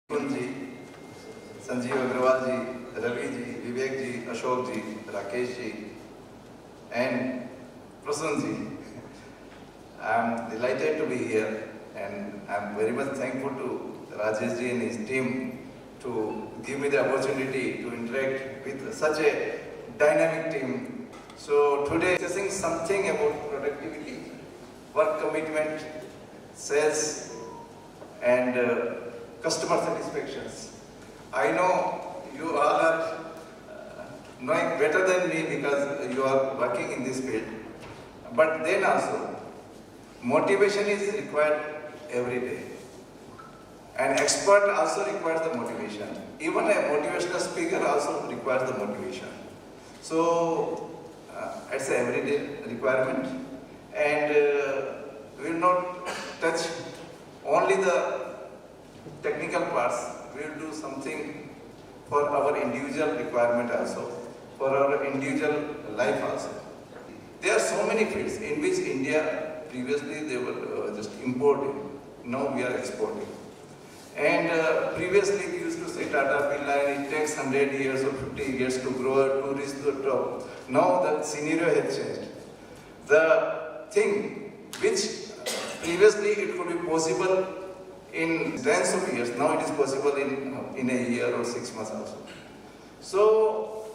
Ji, Sanjeev Agarwal ji, Ravi ji, Vivek ji, Ashok ji, Rakesh ji, and Prasan ji. I'm delighted to be here, and I'm very much thankful to Rajesh ji and his team to give me the opportunity to interact with such a dynamic team. So today, discussing something about productivity, work commitment, sales, and customer satisfactions. I know you all are knowing better than me because you are working in this field. But then also, motivation is required every day. An expert also requires the motivation. Even a motivational speaker also requires the motivation. So, it's an everyday requirement. And we will not touch only the technical parts. We will do something for our individual requirement also, for our individual life also. There are so many fields in which India, previously they were just importing, now we are exporting. And previously we used to say Tata Birla, and it takes 100 years or 50 years to grow, to reach the top. Now the scenario has changed. The thing which previously it could be possible in tens of years, now it is possible in a year or 6 months also. So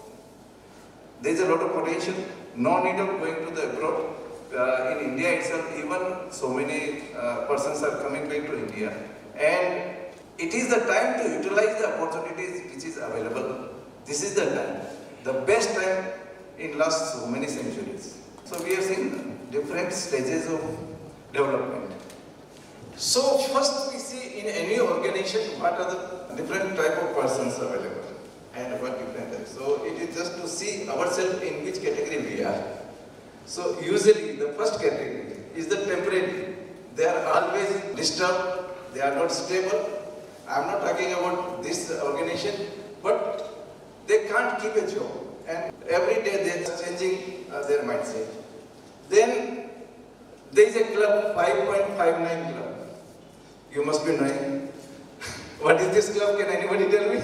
there is a lot of potential, no need of going to the abroad. In India itself, even so many persons are coming back to India, and it is the time to utilize the opportunities which is available. This is the time, the best time in last so many centuries. So we have seen different stages of development. So first we see in any organization what are the different type of persons available and what different types. So it is just to see ourselves in which category we are. So usually the first category is the temporary. They are always disturbed, they are not stable. I am not talking about this organization, but they can't keep a job, and every day they are changing their mindset. Then there is a club, 5.59 club. You must be knowing. What is this club? Can anybody tell me?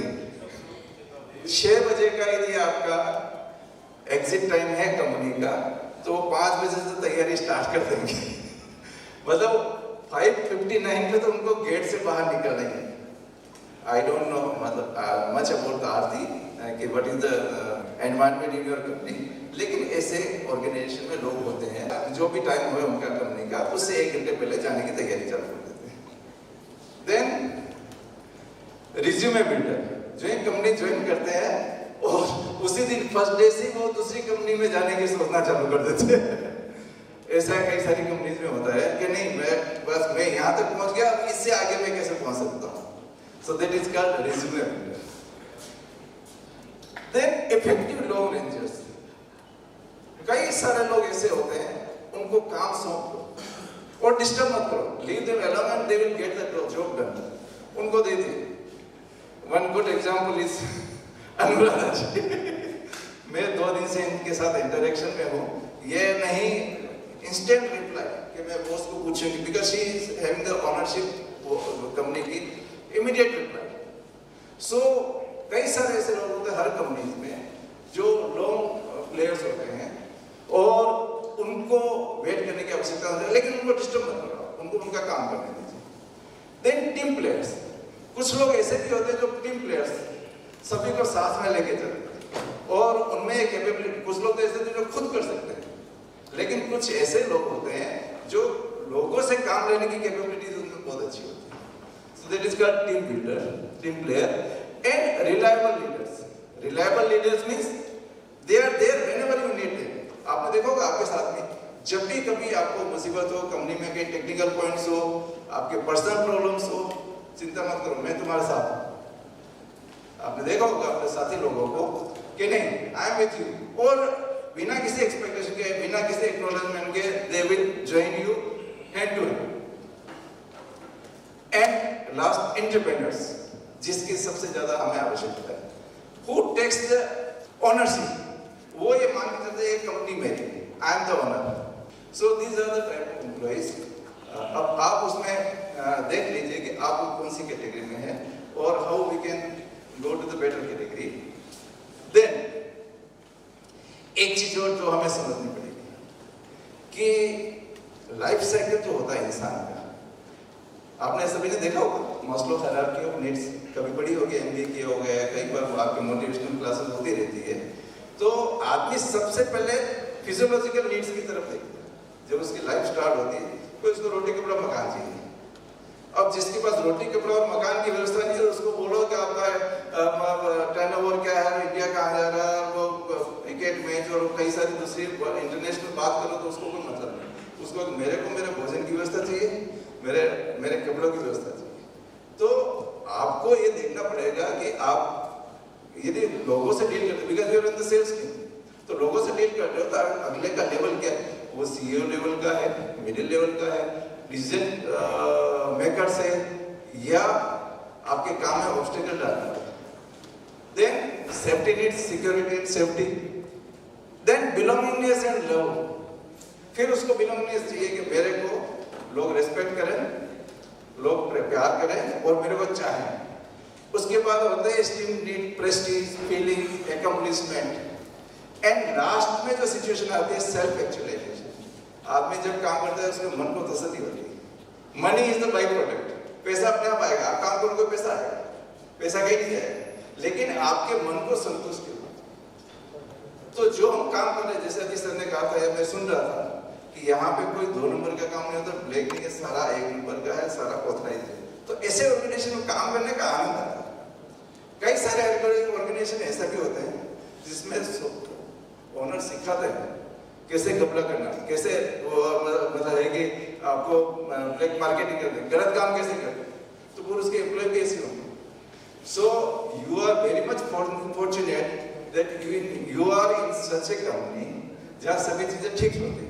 6 बजे का यदि आपका exit time है company का, तो 5 बजे से तैयारी स्टार्ट कर देंगे. मतलब 5:59 पे तो उनको गेट से बाहर निकलेंगे. I don't know much about the RD कि what is the environment in your company. लेकिन ऐसे ऑर्गेनाइजेशन में लोग होते हैं जो भी टाइम हुआ उनका कंपनी का, उससे 1 घंटे पहले जाने की तैयारी चालू कर देते हैं. देन रिज्यूमे बिल्डर, जो एक कंपनी ज्वाइन करते हैं और उसी दिन फर्स्ट डे से वो दूसरी कंपनी में जाने की सोचना चालू कर देते हैं. ऐसा कई सारी कंपनीज में होता है कि नहीं, मैं यहाँ तक पहुँच गया, अब इससे आगे मैं कैसे पहुँच सकता हूँ. So that is called resume builder. Then effective long rangers. कई सारे लोग ऐसे होते हैं, उनको काम सौंप दो और डिस्टर्ब मत करो. Leave them alone and they will get the job done. उनको दे दे. One good example is Anuradha जी. मैं 2 दिन से इनके साथ इंटरेक्शन में हूँ. ये नहीं इंस्टेंट रिप्लाई कि मैं बॉस को पूछूंगी, because she is having the ownership company की. Immediate reply. सो कई सारे ऐसे लोग होते हैं हर कंपनी में जो लॉन्ग प्लेयर्स होते हैं और उनको वेट करने की आवश्यकता होती है, लेकिन उनको डिस्टर्ब मत करो, उनको उनका काम करने दीजिए. Then team players. कुछ लोग ऐसे भी होते हैं जो टीम प्लेयर्स सभी को साथ में लेके चलते हैं और उनमें एक कैपेबिलिटी. कुछ लोग ऐसे थे जो खुद कर सकते हैं, लेकिन कुछ ऐसे लोग होते हैं जो लोगों से काम लेने की कैपेबिलिटी उनमें बहुत अच्छी होती है. That is called team builder, team player, and reliable leaders. Reliable leaders means they are there whenever you need them. आपने देखा होगा आपके साथ में जब भी कभी आपको मुसीबत हो, कंपनी में कहीं टेक्निकल पॉइंट्स हो, आपके पर्सनल प्रॉब्लम्स हो, चिंता मत करो, मैं तुम्हारे साथ हूँ. आपने देखा होगा अपने साथी लोगों को कि नहीं, I am with you, और बिना किसी एक्सपेक्टेशन के, बिना किसी एक्नॉलेजमेंट के, they will join you hand to hand. And last, entrepreneurs, जिसकी सबसे ज्यादा हमें आवश्यकता है. Who takes the ownership? वो ये मान के चलते हैं कंपनी मेरी, I am the owner. So these are the type of employees. अब आप उसमें देख लीजिए कि आप कौन सी कैटेगरी में हैं. or how we can go to the better category. Then एक चीज और जो हमें समझनी पड़ेगी कि लाइफ साइकिल जो होता है इंसान का, आपने सभी ने देखा होगा मास्लो हायरार्की ऑफ नीड्स, कभी पढ़ी होगी, एमबीए किया होगा, कई बार आपकी मोटिवेशनल क्लासेस होती रहती है। तो आदमी सबसे पहले फिजियोलॉजिकल नीड्स की तरफ देखता है। जब उसकी लाइफ स्टार्ट होती है तो उसको रोटी कपड़ा मकान चाहिए। अब जिसके पास रोटी कपड़ा और मकान की व्यवस्था नहीं है, उसको बोलो कि आपका टर्नओवर क्या है, इंडिया कहाँ जा रहा है, वो क्रिकेट मैच और कई सारी दूसरी इंटरनेशनल बात करो तो उसको कोई मतलब नहीं। उसको मेरे को मेरे भोजन की व्यवस्था चाहिए, मेरे कपड़ों की व्यवस्था चाहिए। तो आपको ये देखना पड़ेगा कि आप यदि लोगों से डील करते, because you are in the sales team, तो लोगों से डील करते हो तो अगले का लेवल क्या है, वो सीईओ लेवल का है, मिडिल लेवल का है, डिसीजन मेकर्स है, या आपके काम में ऑब्स्टेकल डालना है। Then safety needs, security and safety, then belongingness and love. फिर उसको बिलोंगिंगनेस चाहिए कि मेरे को लोग रेस्पेक्ट करें, लोग प्यार करें और मेरे को चाहें। उसके बाद होता है steam need, Prestige, feeling, accomplishment, and last में जो सिचुएशन आती है सेल्फ एक्चुअलाइजेशन। आदमी जब काम करता है उसके मन को तसल्ली होती है। Money is the by product, पैसा अपने आप आएगा, आप काम करोगे पैसा आएगा, पैसा कहीं नहीं जाएगा, लेकिन आपके मन को संतुष्टि हो। तो जो हम काम कर रहे हैं, जैसे अजीत सर ने कहा था या मैं सुन रहा था कि यहाँ पे कोई 2 नंबर का काम नहीं होता, ब्लैक नहीं है, सारा 1 नंबर का है, सारा ऑथराइज है। तो ऐसे ऑर्गेनाइजेशन में काम करने का आनंद आता है। कई सारे ऑर्गेनाइजेशन ऐसा भी होते हैं जिसमें ओनर सिखाते हैं कैसे घपला करना, कैसे मतलब है कि आपको ब्लैक मार्केटिंग करते हैं, गलत काम कैसे करते हैं, तो फिर उसके एम्प्लॉय कैसे होंगे। So you are very much fortunate that you are in such a company जहाँ सभी चीजें ठीक होती है।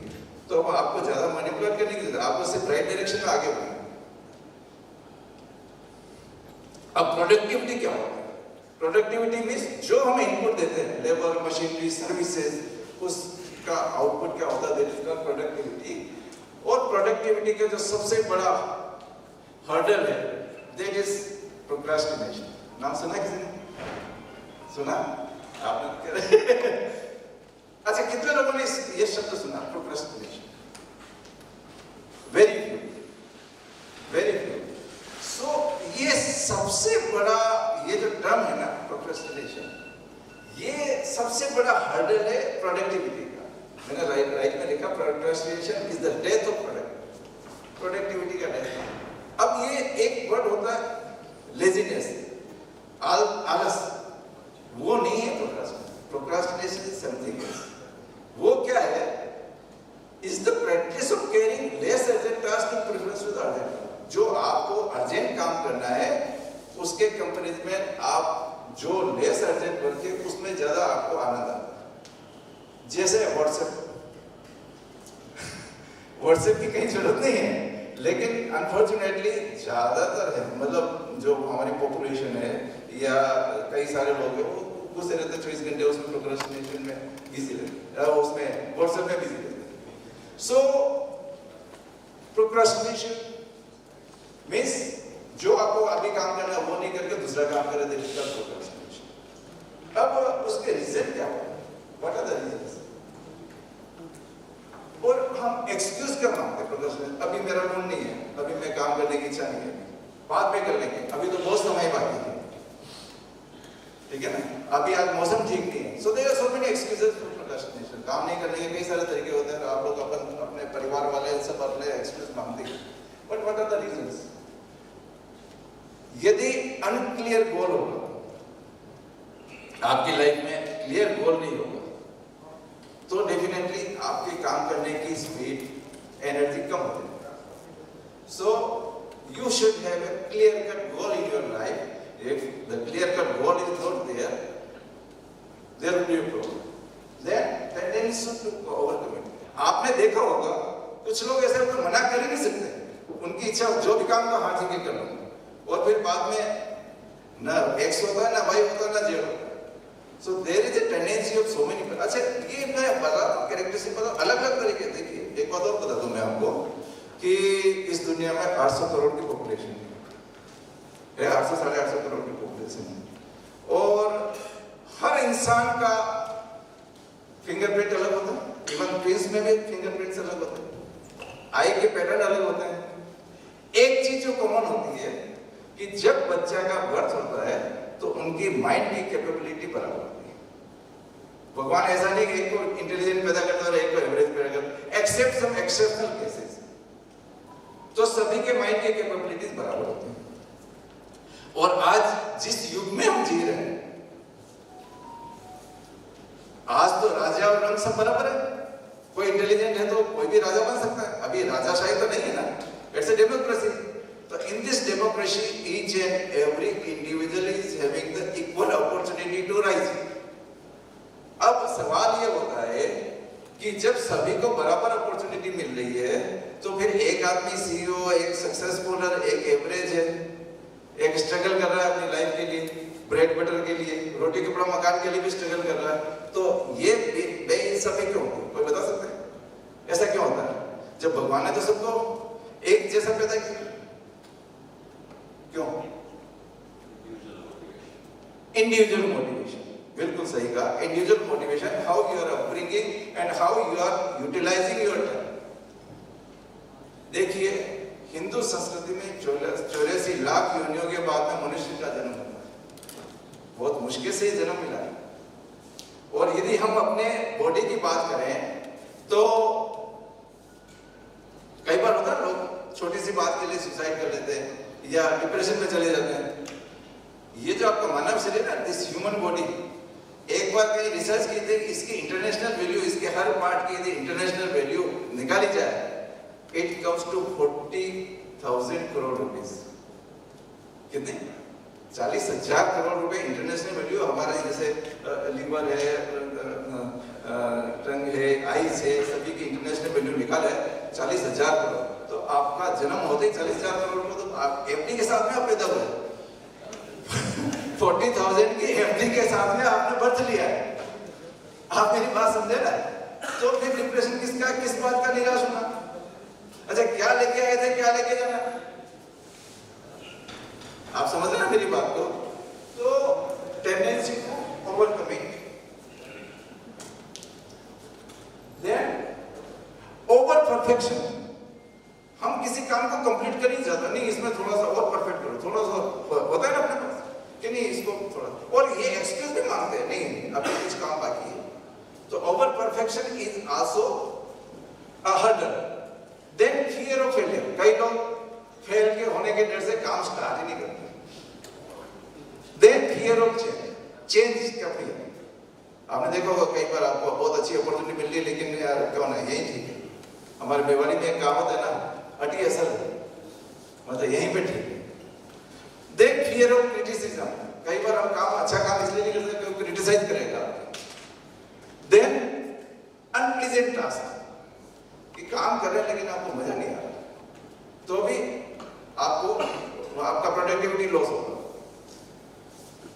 तो आपको ज्यादा मैनिपुलेट करने की जरूरत, आपको सिर्फ राइट डायरेक्शन में आगे बढ़ना। अब प्रोडक्टिविटी क्या होता है? प्रोडक्टिविटी मींस जो हम इनपुट देते हैं, लेबर, मशीनरी, सर्विसेज, उसका आउटपुट क्या होता है, दैट इज कॉल्ड प्रोडक्टिविटी। और प्रोडक्टिविटी का जो सबसे बड़ा हर्डल है दैट इज प्रोक्रास्टिनेशन। नाम सुना किसी ने? सुना आपने? अच्छा, कितने लोगों ने ये शब्द सुना, procrastination? Very few, very few. So ये सबसे बड़ा, ये जो टर्म है ना प्रोक्रास्टिनेशन, ये सबसे बड़ा हर्डल है प्रोडक्टिविटी का। मैंने राइट में लिखा procrastination is the death of productivity का डेथ। अब ये एक वर्ड होता है लेजीनेस, आलस, वो नहीं है procrastination. Procrastination is something else. वो क्या है? Is the practice of carrying less urgent task in preference to the urgent. जो आपको अर्जेंट काम करना है उसके कंपनीज में आप जो लेस अर्जेंट वर्क है उसमें ज्यादा आपको आनंद आता है। जैसे व्हाट्सएप की कहीं जरूरत नहीं है, लेकिन अनफॉर्चुनेटली ज्यादातर है, मतलब जो हमारी पॉपुलेशन है या कई सारे लोग हैं वो घुसे रहते 24 घंटे उसमें, प्रोक्रास्टिनेशन में बिजी रहते, उसमें व्हाट्सएप में बिजी रहते। सो प्रोक्रास्टिनेशन मींस जो आपको अभी काम करना है वो नहीं करके दूसरा काम करे, दैट इज कॉल्ड प्रोक्रास्टिनेशन। अब उसके रीजन क्या है? What are the reasons? और हम एक्सक्यूज क्यों मांगते हैं प्रोक्रास्टिनेशन? अभी मेरा मूड नहीं है, अभी मैं काम करने की इच्छा नहीं है, बाद में कर लेंगे, अभी तो बहुत समय बाकी है, ठीक है ना, अभी आज मौसम ठीक नहीं है। So there are so many excuses for procrastination. काम नहीं करने के कई सारे तरीके होते हैं, आप लोग अपने परिवार वाले सब अपने एक्सक्यूज मांगते हैं, but what are the reasons? यदि अनक्लियर गोल होगा, आपकी लाइफ में क्लियर गोल नहीं होगा, तो डेफिनेटली आपके काम करने की स्पीड, एनर्जी कम हो जाएगी। So you should have a clear cut goal in your life. If the clear cut goal is not there, there will be a problem. Then tendency to overcome it. आपने देखा होगा कुछ लोग ऐसे होते मना कर ही नहीं सकते, उनकी इच्छा जो भी काम का हाथ से कर लो, और फिर बाद में ना एक्स होता है, ना वाई होता है, ना जेड होता है। So there is a tendency of so many people. अच्छा, ये मैं बता कैरेक्टरिस्टिक बता अलग अलग तरीके। देखिए एक बात और बता दूं मैं आपको कि इस दुनिया में 800 करोड़ की पॉपुलेशन है 800 साढ़े 800 करोड़ की पॉपुलेशन है। और हर इंसान का फिंगरप्रिंट अलग होता है, इवन ट्विंस में भी फिंगरप्रिंट्स अलग होते हैं, आई के पैटर्न अलग होते हैं। एक चीज जो कॉमन होती है कि जब बच्चा का बर्थ होता है तो उनकी माइंड की कैपेबिलिटी बराबर होती है। भगवान ऐसा नहीं कि एक को इंटेलिजेंट पैदा करता है और एक को एवरेज पैदा करता है, एक्सेप्ट सम एक्सेप्शनल केसेस, तो सभी के माइंड की कैपेबिलिटीज बराबर होती हैं। और आज जिस युग में हम जी रहे हैं, आज तो राजा और रंग सब बराबर है, कोई इंटेलिजेंट है तो कोई भी राजा बन सकता है। अभी राजाशाही तो नहीं है ना, इट्स अ डेमोक्रेसी। तो in this democracy each and every individual is having the equal opportunity to rise. अब सवाल ये होता है कि जब सभी को बराबर अपॉर्चुनिटी मिल रही है तो फिर एक आदमी सीईओ, एक सक्सेसफुल, एक एवरेज है, एक स्ट्रगल कर रहा है अपनी लाइफ के लिए, ब्रेड बटर के लिए, रोटी कपड़ा मकान के लिए भी स्ट्रगल कर रहा है, तो ये बेइंसाफी क्यों होती है? कोई बता सकता है ऐसा क्यों होता है जब भगवान ने तो सबको एक जैसा पैदा किया? क्यों? इंडिविजुअल मोटिवेशन, बिल्कुल सही कहा, individual motivation, how you are upbringing and how you are utilising your time. देखिए, हिंदू संस्कृति में 84 लाख योनियों के बाद में मनुष्य का जन्म होता है, बहुत मुश्किल से जन्म मिला है। और यदि हम अपने बॉडी की बात करें तो कई बार होता है लोग छोटी सी बात के लिए सुसाइड कर लेते हैं या डिप्रेशन में चले जाते हैं। ये जो आपका मानव शरीर है, दिस ह्यूमन बॉडी, एक बार कहीं रिसर्च की थी, इसकी इंटरनेशनल वैल्यू, इसके हर पार्ट की यदि इंटरनेशनल वैल्यू निकाली जाए, it comes to 40,000 crore rupees. कितने? 40,000 करोड़ रुपए इंटरनेशनल वैल्यू। हमारे जैसे लीवर है, टंग है, आईज है, सभी की इंटरनेशनल वैल्यू निकाला है 40,000 करोड़। तो आपका जन्म होते ही 40,000 करोड़ को तो आप एफडी के साथ में आप पैदा हुए 40,000 की एफडी के साथ में आपने बर्थ लिया है। आप मेरी बात समझे ना? तो फिर डिप्रेशन किसका, किस बात का निराश होना? अच्छा, क्या लेके आए थे, क्या लेके जाना? आप समझ रहे हैं मेरी बात को? तो tendency to overcoming, then over perfection. हम किसी काम को कंप्लीट कर ही जाता नहीं, इसमें थोड़ा सा और परफेक्ट करो, थोड़ा सा होता है ना अपने पास कि नहीं, इसको थोड़ा, और ये एक्सक्यूज भी मांगते हैं, नहीं अभी कुछ काम बाकी है। तो over perfection is also a hurdle. Then fear of failure, कई लोग फेल के होने के डर से काम स्टार्ट ही नहीं करते। देन फियर ऑफ चेंज का फियर। आपने देखा होगा कई बार आपको बहुत अच्छी अपॉर्चुनिटी मिल रही है लेकिन यार क्यों ना यही ठीक है। हमारे मेवाड़ी में एक कहावत है ना, अटी असल है, मतलब यहीं पे ठीक है। देन फियर ऑफ क्रिटिसिज्म, कई बार हम काम अच्छा काम इसलिए नहीं कर सकते क्योंकि क्रिटिसाइज करेगा। देन अनप्लीजेंट टास्क, कि काम कर रहे हैं लेकिन आपको मजा नहीं आ रहा, तो भी आपको आपका प्रोडक्टिविटी लॉस होगा।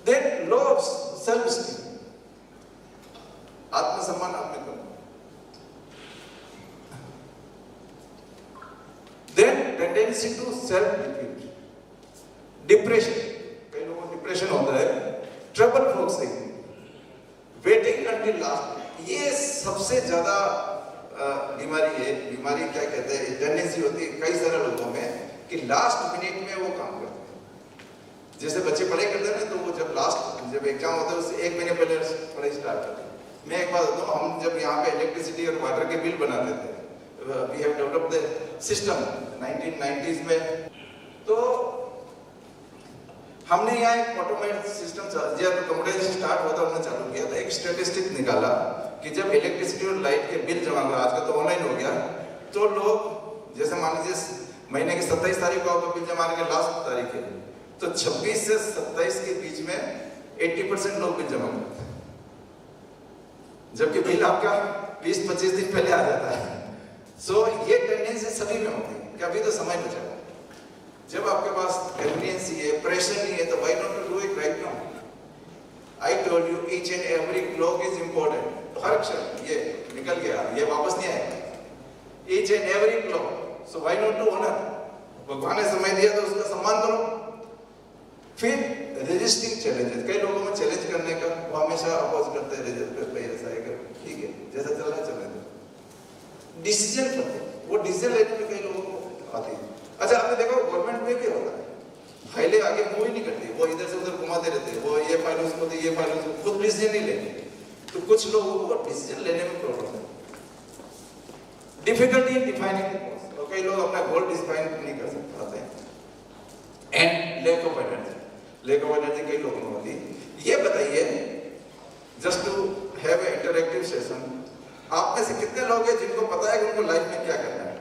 Then low of self esteem, आत्मसम्मान आप में कम। Then tendency to self defeat, depression, कई लोगों को डिप्रेशन होता है। Trouble focusing, waiting until last, ये सबसे ज्यादा बीमारी है। बीमारी क्या कहते हैं, टेंडेंसी होती है कई सारे लोगों में कि लास्ट मिनट में वो काम करते हैं। जैसे बच्चे पढ़ाई करते हैं ना, तो वो जब एग्जाम होता है उससे 1 महीने पहले पढ़ाई स्टार्ट करते हैं। मैं एक बात बताऊं, हम जब यहाँ पे इलेक्ट्रिसिटी और वाटर के बिल बनाते थे, we have developed the system 1990s में, तो हमने यहाँ एक ऑटोमेटेड सिस्टम, जब कंप्यूटर स्टार्ट हुआ था हमने चालू किया था, एक स्टैटिस्टिक निकाला कि जब इलेक्ट्रिसिटी और लाइट के बिल जमा हुआ, आजकल तो ऑनलाइन हो गया, तो लोग जैसे मान लीजिए महीने की 27 तारीख को आपका बिल जमा के लास्ट तारीख है, तो 26 से 27 के बीच में 80% लोग बिल जमा करते हैं, जबकि बिल आपका 20-25 दिन पहले आ जाता है। सो ये टेंडेंसी सभी में होती है कि अभी तो समय बचा है। जब आपके पास कन्वीनियंस है, प्रेशर नहीं है, तो why not to do it right now. I told you each and every clock is important. हर क्षण ये निकल गया, ये वापस नहीं आएगा। Each and every clock, so why not to honour. भगवान ने समय दिया तो उसका सम्मान करो। फिर रेजिस्टिंग चैलेंजेस, कई लोगों में चैलेंज करने का वो हमेशा अपोज करते हैं, भाई ऐसा है ठीक है जैसा चल रहा है चलने दो। डिसीजन करते हैं, वो डिसीजन लेने में कई लोगों को आती है। अच्छा आपने देखो गवर्नमेंट में क्या होता है, फाइलें आगे मूव ही नहीं करती, वो इधर से उधर घुमाते रहते हैं, वो ये फाइल उसको दे, ये फाइल उसको, खुद डिसीजन नहीं लेंगे। तो कुछ लोगों को डिसीजन लेने में प्रॉब्लम है, डिफिकल्टी इन डिफाइनिंग, और कई लोग अपना गोल डिफाइन नहीं कर पाते हैं। एंड लैक ऑफ एनर्जी कई लोगों को होती है। ये बताइए, just to have a interactive session, आप में से कितने लोग हैं जिनको पता है कि उनको लाइफ में क्या करना है?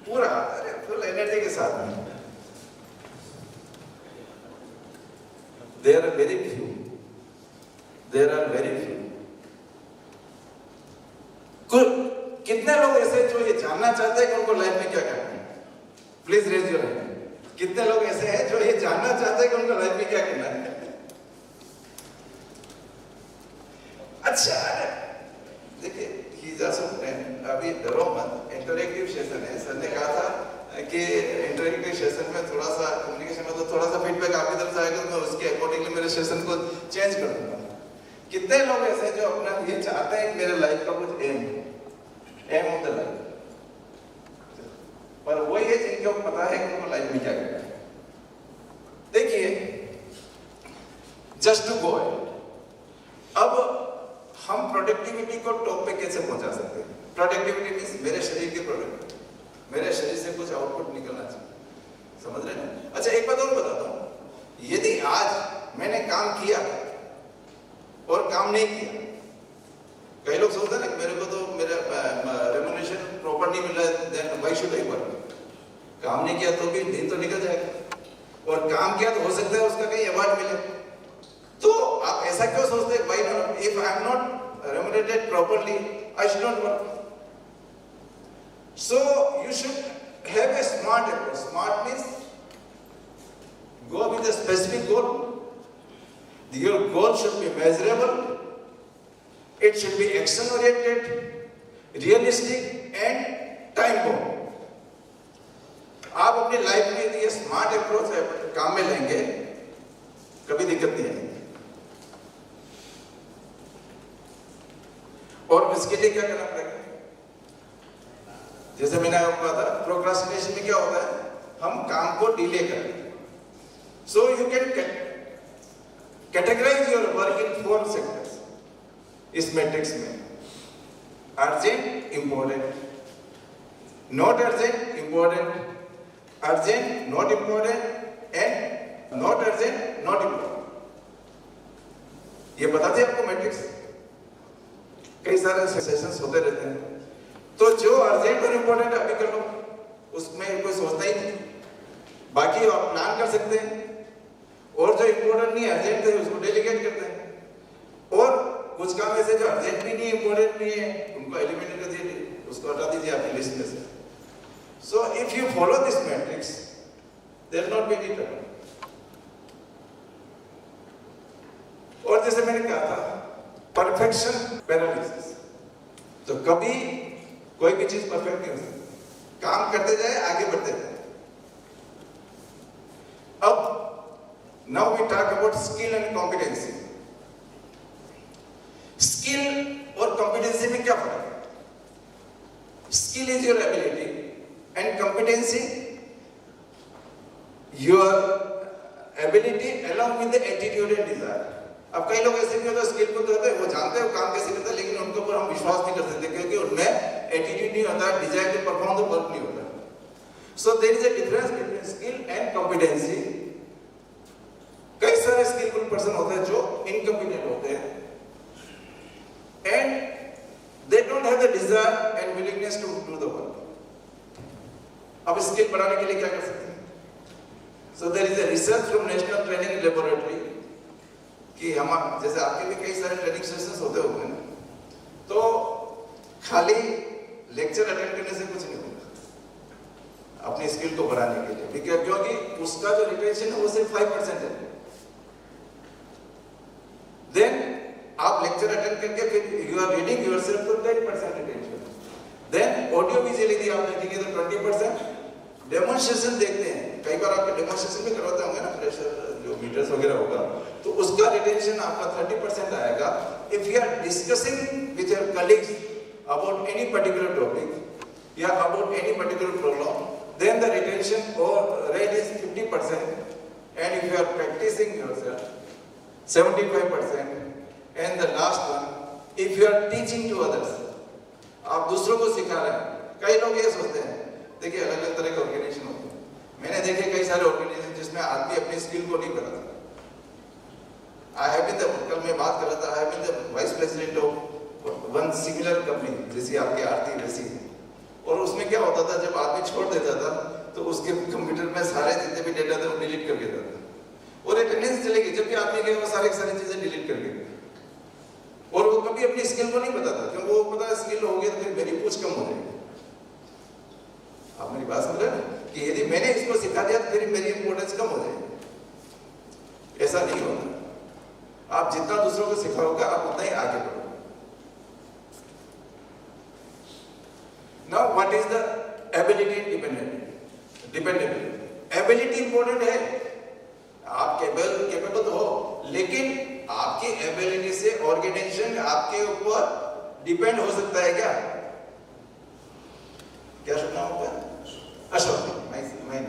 पूरा अरे फुल एनर्जी के साथ में। There are very few. कितने लोग ऐसे जो ये जानना चाहते हैं कि उनको लाइफ में क्या करना है? Please raise your hand. कितने लोग ऐसे हैं जो ये जानना चाहते हैं कि उनको लाइफ में क्या करना है? अच्छा देखिए, अभी डरो मत, इंटरैक्टिव सेशन है। सर ने कहा था कि इंटरैक्टिव सेशन में थोड़ा सा कम्युनिकेशन मतलब थोड़ा सा फीडबैक आपकी तरफ से आएगा तो मैं उसके अकॉर्डिंगली मेरे सेशन को चेंज कर दूंगा। कितने लोग ऐसे हैं जो अपना ये चाहते हैं कि मेरे लाइफ का कुछ एम ऑफ द लाइफ, पर वही है जिनको पता है कि उनको लाइफ में क्या करना है। देखिए, जस्ट टू गो, अब हम प्रोडक्टिविटी को टॉप पे कैसे पहुंचा सकते हैं? प्रोडक्टिविटी मींस मेरे शरीर के प्रोडक्ट, मेरे शरीर से कुछ आउटपुट निकलना चाहिए, समझ रहे हैं? अच्छा एक बात और बताता हूं, यदि आज मैंने काम किया और काम नहीं किया, कई लोग सोचते हैं ना मेरे को तो मेरा रेम्युनरेशन प्रॉपर नहीं मिल रहा है, then why should I work? काम नहीं किया तो भी दिन तो निकल जाएगा, और काम किया तो हो सकता है उसका कहीं अवार्ड मिले। तो आप ऐसा क्यों सोचते हैं, why not, if I am not remunerated properly I should not work? So you should have a smart approach. Smart means go with a specific goal. Your goal should be measurable. It should be action oriented, realistic and time bound. आप अपनी life में यदि ये smart approach काम में लेंगे कभी दिक्कत नहीं आएगी। और इसके लिए क्या करना पड़ेगा? जैसे मैंने आपको कहा था, प्रोक्रास्टिनेशन में क्या होता है, हम काम को डिले करते हैं। So you can categorise your work in 4 sectors इस मैट्रिक्स में: urgent, important, not urgent, important, urgent, not important and not urgent, not important. ये बताते हैं आपको मैट्रिक्स, कई सारे सेशंस होते रहते हैं। तो जो अर्जेंट और इंपॉर्टेंट अभी कर लो, उसमें कोई सोचता ही नहीं, बाकी आप प्लान कर सकते हैं, और जो इंपॉर्टेंट नहीं अर्जेंट है उसको डेलीगेट करते हैं, और कुछ काम ऐसे जो अर्जेंट भी नहीं इंपॉर्टेंट नहीं है उनको एलिमिनेट कर दीजिए, उसको हटा दीजिए आपकी लिस्ट में से। So if you follow this matrix there will not be any trouble. और जैसे मैंने कहा था, परफेक्शन पैरालिसिस, तो कभी कोई भी चीज परफेक्ट नहीं हो सकती, काम करते जाए, आगे बढ़ते जाए। अब now we talk about skill and competency. Skill और कॉम्पिटेंसी में क्या फर्क है? Skill is your ability and competency your ability along with the attitude and desire. अब कई लोग ऐसे भी होते हैं, स्किल को तो होते हैं, वो जानते हैं काम कैसे करता है, लेकिन उनके ऊपर हम विश्वास नहीं कर सकते क्योंकि उनमें एटीट्यूड नहीं होता, desire to perform the work नहीं होता। So there is a difference between skill and competency. कई सारे स्किलफुल पर्सन होते हैं जो इनकॉम्पिटेंट होते हैं and they don't have the desire and willingness to do the work. अब स्किल बढ़ाने के लिए क्या कर सकते हैं? So there is a research from national training laboratory कि हम जैसे आपके भी कई सारे ट्रेनिंग सेशंस होते होंगे ना, तो खाली लेक्चर अटेंड करने से कुछ नहीं होगा अपनी स्किल को बढ़ाने के लिए, क्योंकि उसका जो रिटेंशन है वो सिर्फ 5% है। देन आप लेक्चर अटेंड करके फिर you are reading yourself to 10% retention. Then audio visual यदि आप देखेंगे तो 20%, डेमोन्स्ट्रेशन देखते हैं कई बार आपके डेमोन्स्ट्रेशन में करवाते होंगे ना, प्रेशर जो मीटर्स वगैरह होगा, तो उसका रिटेंशन आपका 30% आएगा। If you are discussing with your colleagues about any particular topic या about any particular problem, then the retention or rate is 50%, and if you are practicing yourself 75%, and the last one, if you are teaching to others, आप दूसरों को सिखा रहे हैं। कई लोग ये सोचते हैं, देखिए अलग अलग तरह के ऑर्गेनाइजेशन होते हैं, मैंने देखे कई सारे ऑर्गेनाइजेशन जिसमें आदमी अपनी स्किल को नहीं बताता। आई हैव बीन द, कल मैं बात कर रहा था, I have been the vice president of one similar company जैसी आपकी आरती वैसी है, और उसमें क्या होता था, जब आदमी छोड़ देता था तो उसके कंप्यूटर में सारे जितने भी डेटा थे वो डिलीट करके देता था, और अटेंडेंस चलेगी, जब भी आदमी गए वो सारी चीजें डिलीट करके गए, और वो कभी अपनी स्किल को नहीं बताता, क्योंकि वो पता है स्किल हो गई तो फिर मेरी पूछ कम हो जाएगी। आप मेरी बात समझ रहे हैं कि यदि मैंने इसको सिखा दिया तो फिर मेरी इंपॉर्टेंस कम हो जाएगी। ऐसा नहीं होता, आप जितना दूसरों को सिखाओगे आप उतना ही आगे बढ़ोगे। Now what is the ability dependability? Ability important है, आप केपेबल तो हो, लेकिन आपकी एबिलिटी से ऑर्गेनाइजेशन आपके ऊपर डिपेंड हो सकता है क्या? क्या सुना होगा? अशोक मैं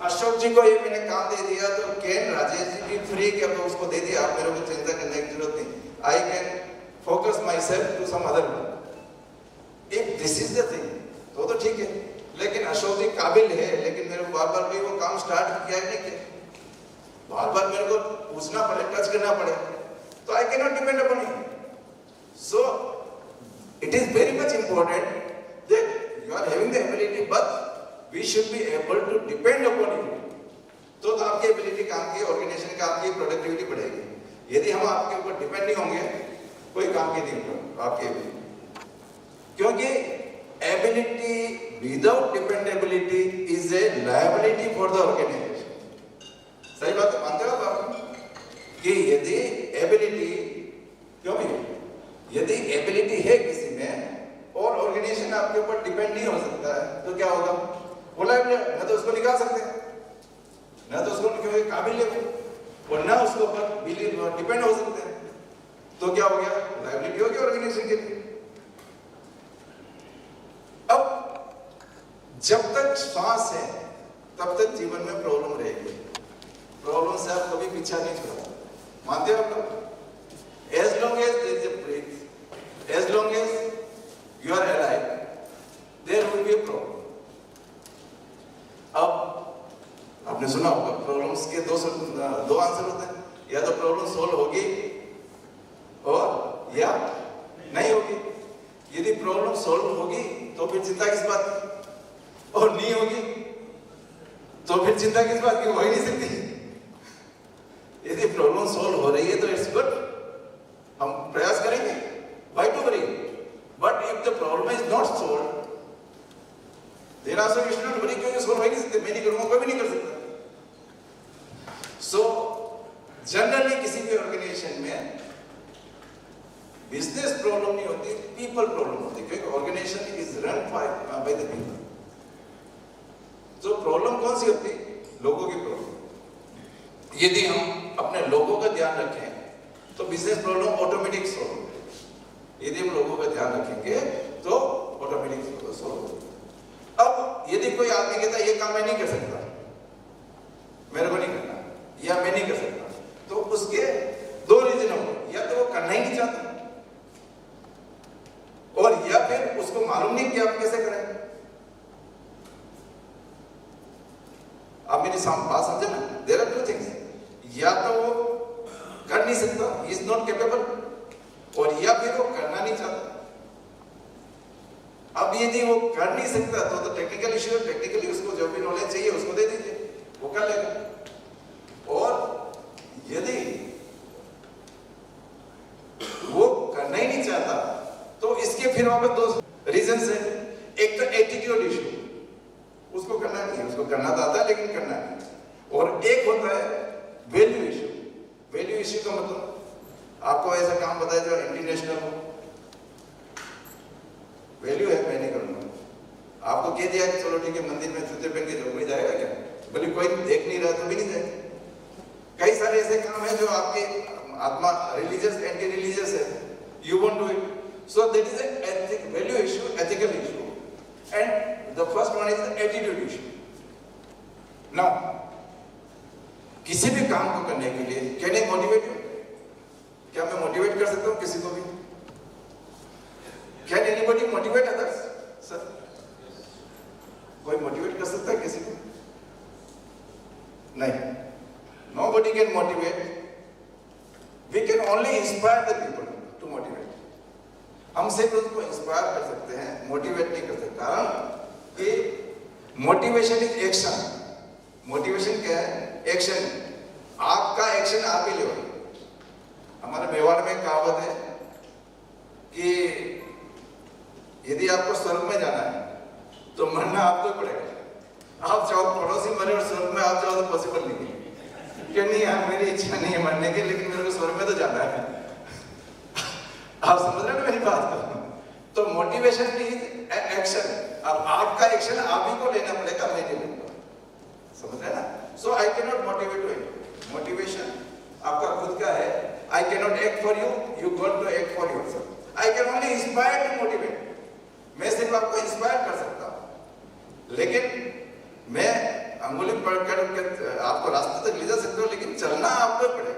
अशोक जी को ये मैंने काम दे दिया, तो कैन राजेश जी भी फ्री क्या तो उसको दे दिया, आप मेरे को चिंता करने की जरूरत नहीं, I can focus myself to some other work. If this is the thing, तो ठीक है, लेकिन अशोक जी काबिल है, लेकिन मेरे को बार बार भी वो काम स्टार्ट किया है नहीं किया, बार बार मेरे को पूछना पड़े, टच करना पड़े, तो I can not depend upon him. So it is very much important that you are having the ability, but we should be able to depend upon you. तो आपकी एबिलिटी, काम की, ऑर्गेनाइजेशन का आपकी प्रोडक्टिविटी बढ़ेगी। यदि हम आपके ऊपर डिपेंड नहीं होंगे, कोई काम की नहीं होगा आपकी एबिलिटी, क्योंकि ability without dependability is a liability for the organisation. सही बात है, मानते हो आप कि यदि एबिलिटी, क्यों भी यदि एबिलिटी है किसी में और ऑर्गेनाइजेशन आपके ऊपर डिपेंड नहीं हो सकता है, तो क्या होगा? वो लायबिलिटी, ना तो उसको निकाल सकते हैं, ना तो उसको क्योंकि काबिल है और ना उसके ऊपर डिपेंड हो सकते हैं, तो क्या हो गया? लायबिलिटी हो गई ऑर्गेनाइजेशन के लिए। अब जब तक श्वास है तब तक जीवन में प्रॉब्लम रहेगी, प्रॉब्लम से आप कभी पीछा नहीं छोड़ा, मानते हो आप लोग? As long as there is a breath, as long as you are alive, there will be a problem. अब आपने सुना होगा प्रॉब्लम्स के दो आंसर होते हैं, या तो प्रॉब्लम सोल्व होगी और या नहीं होगी। यदि प्रॉब्लम सॉल्व होगी तो फिर चिंता किस बात की, और नहीं होगी तो फिर चिंता किस बात की, हो ही नहीं सकती। यदि प्रॉब्लम सॉल्व हो रही है तो इट्स गुड, हम प्रयास करेंगे, why to worry, but if the problem is not solve there also we should not worry, क्योंकि सॉल्व हो ही नहीं सकते, मैं नहीं करूंगा, कोई भी नहीं कर सकता। सो जनरली किसी भी ऑर्गेनाइजेशन में बिजनेस प्रॉब्लम नहीं होती, पीपल प्रॉब्लम होती है, क्योंकि organisation is run by the people. तो प्रॉब्लम कौन सी होती? लोगों की प्रॉब्लम। यदि हम अपने लोगों का ध्यान रखें तो बिजनेस प्रॉब्लम ऑटोमेटिक सॉल्व होगी। यदि हम लोगों का ध्यान रखेंगे तो ऑटोमेटिक सॉल्व होगी। अब यदि कोई आदमी कहता है ये काम मैं नहीं कर सकता, मेरे को नहीं करना, या मैं नहीं कर सकता, तो उसके दो रीजन होंगे, या तो वो करना ही नहीं चाहता, और या फिर उसको मालूम नहीं कि आप कैसे करें। आप मेरी बात समझे ना? देयर आर टू थिंग्स, या तो वो कर नहीं सकता, ही इज नॉट कैपेबल, और या फिर वो करना नहीं चाहता। अब यदि वो कर नहीं सकता तो टेक्निकल इश्यू है, टेक्निकली उसको जो भी नॉलेज चाहिए उसको दे दीजिए, वो कर लेगा। और यदि वो करना ही नहीं चाहता तो इसके फिर वहां पर दो रीजन है। एक तो एटीट्यूड इशू, उसको करना नहीं है, उसको करना तो आता है लेकिन करना नहीं। और एक होता है वैल्यू इशू। वैल्यू इशू का मतलब आपको ऐसा काम बताया जो इंटरनेशनल हो, वैल्यू है, मैं नहीं करूंगा। आपको कह दिया कि चलो ठीक है मंदिर में जूते पहन के जाओ, कोई जाएगा क्या? बोले कोई देख नहीं रहा तो भी नहीं जाएंगे। कई सारे ऐसे काम है जो आपके आत्मा रिलीजियस एंटी रिलीजियस है, you won't do it, so that is ethic value issue, ethical issue, and the first one is the attitude issue. Now किसी भी काम को करने के लिए कैन आई मोटिवेट यू, क्या मैं मोटिवेट कर सकता हूँ किसी को भी? Can anybody motivate others? Sir कोई मोटिवेट कर सकता है किसी को? नहीं, nobody can motivate, we can only inspire the people to motivate। हम सिर्फ उसको इंस्पायर कर सकते हैं, मोटिवेट नहीं कर सकते, कारण कि मोटिवेशन इज एक्शन। मोटिवेशन क्या है? एक्शन। आपका एक्शन आप ही लो। हमारे मेवाड़ में कहावत है कि यदि आपको स्वर्ग में जाना है तो मरना आपको पड़ेगा। आप चाहो पड़ोसी मरे और स्वर्ग में आप जाओ तो पॉसिबल नहीं है कि नहीं यार मेरी इच्छा नहीं है मरने की, लेकिन मेरे को स्वर्ग में तो जाना है। आप समझ रहे हो मेरी बात को? तो मोटिवेशन इज एक्शन। अब आपका एक्शन आप ही को लेना पड़ेगा, मैं नहीं लूंगा। समझ रहे ना? So I can not motivate you. Motivation आपका खुद का है। I can not act for you, you got to act for yourself. I can only inspire to motivate. मैं सिर्फ आपको इंस्पायर कर सकता हूं, लेकिन मैं अंगुली पकड़ कर आपको रास्ते तक ले जा सकता हूं, लेकिन चलना आपको पड़ेगा।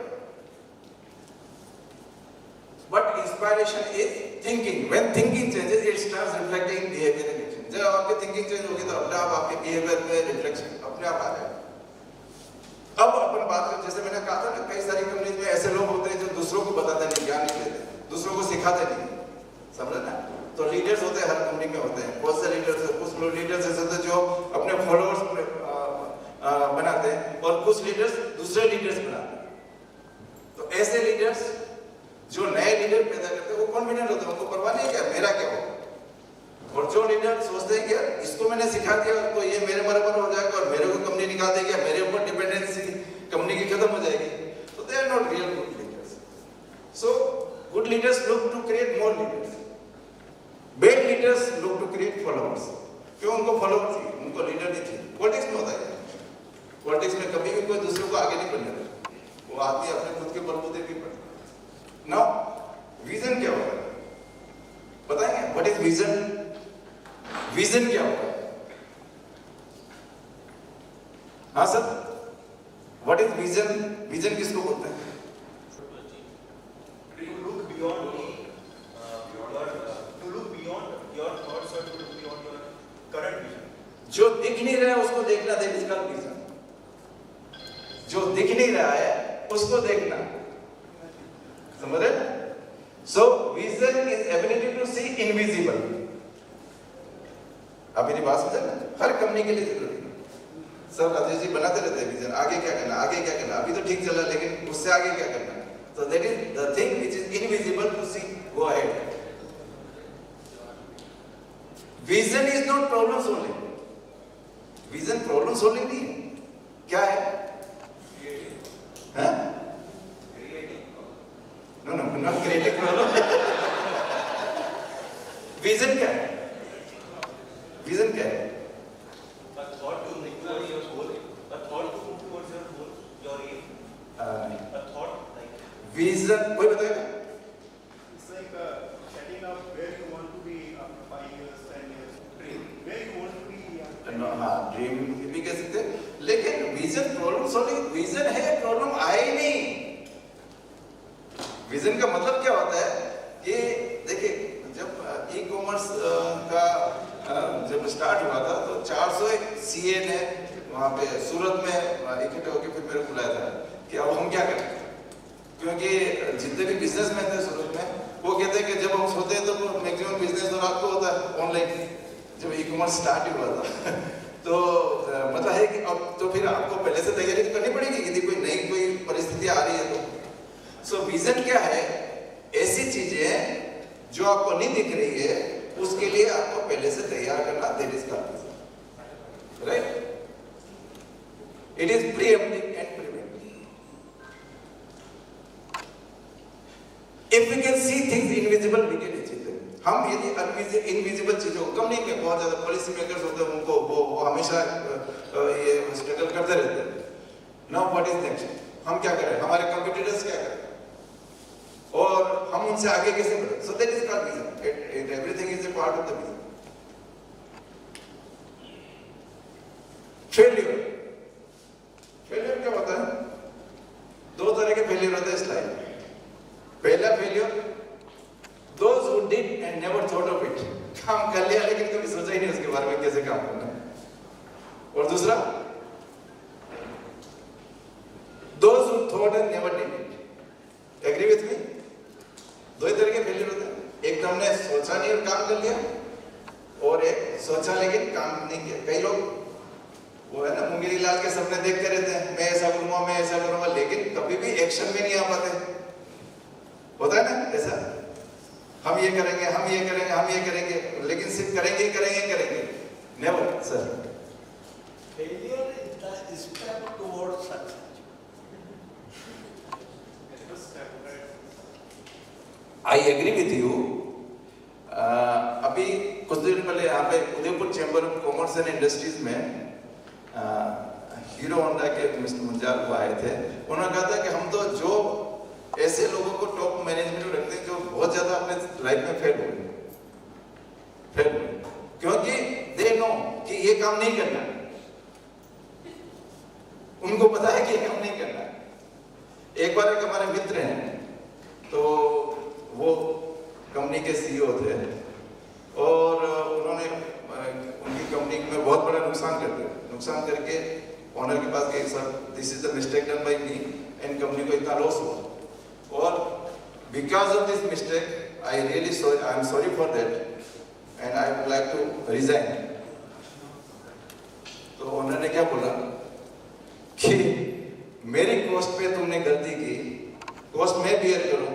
But inspiration is thinking. When thinking changes it starts reflecting behaviour in action. जब आपकी थिंकिंग चेंज होगी तो अपने आप आपके बिहेवियर में रिफ्लेक्शन अपने आप आ जाएगा। अब अपन बात करें, जैसे मैंने कहा था ना, कई सारी कंपनीज में ऐसे लोग होते हैं जो दूसरों को बताते नहीं, ज्ञान नहीं देते, दूसरों को सिखाते नहीं। समझ ना? तो लीडर्स होते हैं, हर कंपनी में होते हैं। बहुत से लीडर्स है, कुछ लीडर्स ऐसे होते हैं जो अपने फॉलोअर्स बनाते हैं और कुछ लीडर्स दूसरे लीडर्स बनाते हैं। तो ऐसे लीडर्स जो नए लीडर पैदा करते हैं वो कॉन्फिडेंट होते हैं, उनको परवाह नहीं क्या मेरा क्या होगा। और जो लीडर सोचते हैं कि इसको मैंने सिखा दिया तो ये मेरे बराबर हो जाएगा और मेरे को कंपनी निकाल देगी, मेरे ऊपर डिपेंडेंसी कंपनी की खत्म हो जाएगी, तो they are not real good leaders. So good leaders look to create more leaders. Bad leaders look to create followers. क्यों? उनको फॉलोअर्स चाहिए, उनको लीडर नहीं चाहिए। पॉलिटिक्स में होता है, पॉलिटिक्स में कभी भी कोई दूसरों को आगे नहीं बढ़ने देता, वो आदमी अपने खुद के बलबूते पे बढ़ता है। नाउ विजन क्या होता है बताएंगे? What is vision? विजन क्या होता है? हाँ sir, what is vision? Vision किसको बोलते हैं? जो दिख नहीं रहा है उसको देखना, दैट इज कॉल्ड विजन। जो दिख नहीं रहा है उसको देखना, समझ रहे? So vision is ability to see invisible. आप मेरी बात समझ ना? हर कंपनी के लिए जरूरी है। सब राजेश जी बनाते रहते हैं विजन, आगे क्या करना, आगे क्या करना, अभी तो ठीक चल रहा है लेकिन उससे आगे क्या करना। So that is the thing which is invisible to see. Go ahead. Vision is not problem solving. Vision problem solving नहीं है। क्या है? हाँ? No, not creating problem. Vision क्या है? Vision क्या है? A thought to move towards your goal. A thought to move towards your goal, your aim. A thought like. Vision कोई बताएगा? It's like setting up where you want to be after 5 years, 10 years. Dream. Where you want to be. हाँ, dream भी कह सकते हैं, लेकिन vision problem solving vision है, problem आए ही नहीं। विजन का मतलब क्या होता है कि देखिए, जब ई कॉमर्स का जब स्टार्ट हुआ था तो 400 सीए ने वहाँ पे सूरत में इकट्ठे होकर फिर मेरे को बुलाया था कि अब हम क्या करें, क्योंकि जितने भी बिजनेसमैन थे सूरत में वो कहते हैं कि जब हम सोते हैं तो मैक्सिमम बिजनेस तो रात को होता है ऑनलाइन। जब ई कॉमर्स स्टार्ट हुआ था तो मतलब है कि अब तो फिर आपको पहले से तैयारी तो करनी पड़ेगी यदि कोई नई कोई परिस्थिति आ रही है तो। सो विजन क्या है? ऐसी चीजें जो आपको नहीं दिख रही है उसके लिए आपको पहले से तैयार करना, that is called vision, right? It is preempting and preventing. If we can see things invisible we can achieve them. हम यदि इनविजिबल चीजों को, कंपनी में बहुत ज्यादा पॉलिसी मेकर्स होते हैं, उनको वो हमेशा ये स्ट्रगल करते रहते हैं। Now what is next? हम क्या करें? हमारे कंपटीटर्स क्या करें? और हम उनसे आगे कैसे बढ़े? So that is called vision. Everything is a part of the vision. Failure, failure क्या होता है? दो तरह के फेलियर होते हैं इस लाइफ में। पहला failure, those who did and never thought of it, काम कर लिया लेकिन कभी सोचा ही नहीं उसके बारे में कैसे काम करना है। और दूसरा, those who thought and never did it. Agree with me? दो ही तरह के फेलियर होते हैं। एक तो हमने सोचा नहीं और काम कर लिया, और एक सोचा लेकिन काम नहीं किया। कई लोग वो है ना, मुंगेरी लाल के सपने देखते रहते हैं, मैं ऐसा करूंगा, मैं ऐसा करूंगा, लेकिन कभी भी एक्शन में नहीं आ पाते। होता है ना ऐसा, हम ये करेंगे, हम ये करेंगे, हम ये करेंगे, लेकिन सिर्फ करेंगे करेंगे करेंगे, never. Sir, failure is the step towards success. I agree with you. अभी कुछ दिन पहले यहाँ पे Udaipur chamber of commerce and industries में हीरो होंडा के मिस्टर मुंजाल को आए थे। उन्होंने कहा था कि हम तो जो ऐसे लोगों को टॉप मैनेजमेंट में रखते हैं जो बहुत ज्यादा अपने लाइफ में फेल हुए, क्योंकि दे नो कि ये काम नहीं करना, उनको पता है कि ये काम नहीं करना। एक बार एक हमारे मित्र हैं, तो वो कंपनी के सीईओ थे, और उन्होंने उनकी कंपनी में बहुत बड़ा नुकसान करके ऑनर के पास गए, sir this is the mistake done by me, and company को इतना लॉस हुआ, और because of this mistake I am sorry for that and I would like to resign. तो ऑनर ने क्या बोला कि मेरी कॉस्ट पे तुमने गलती की, कॉस्ट मैं बियर करूं,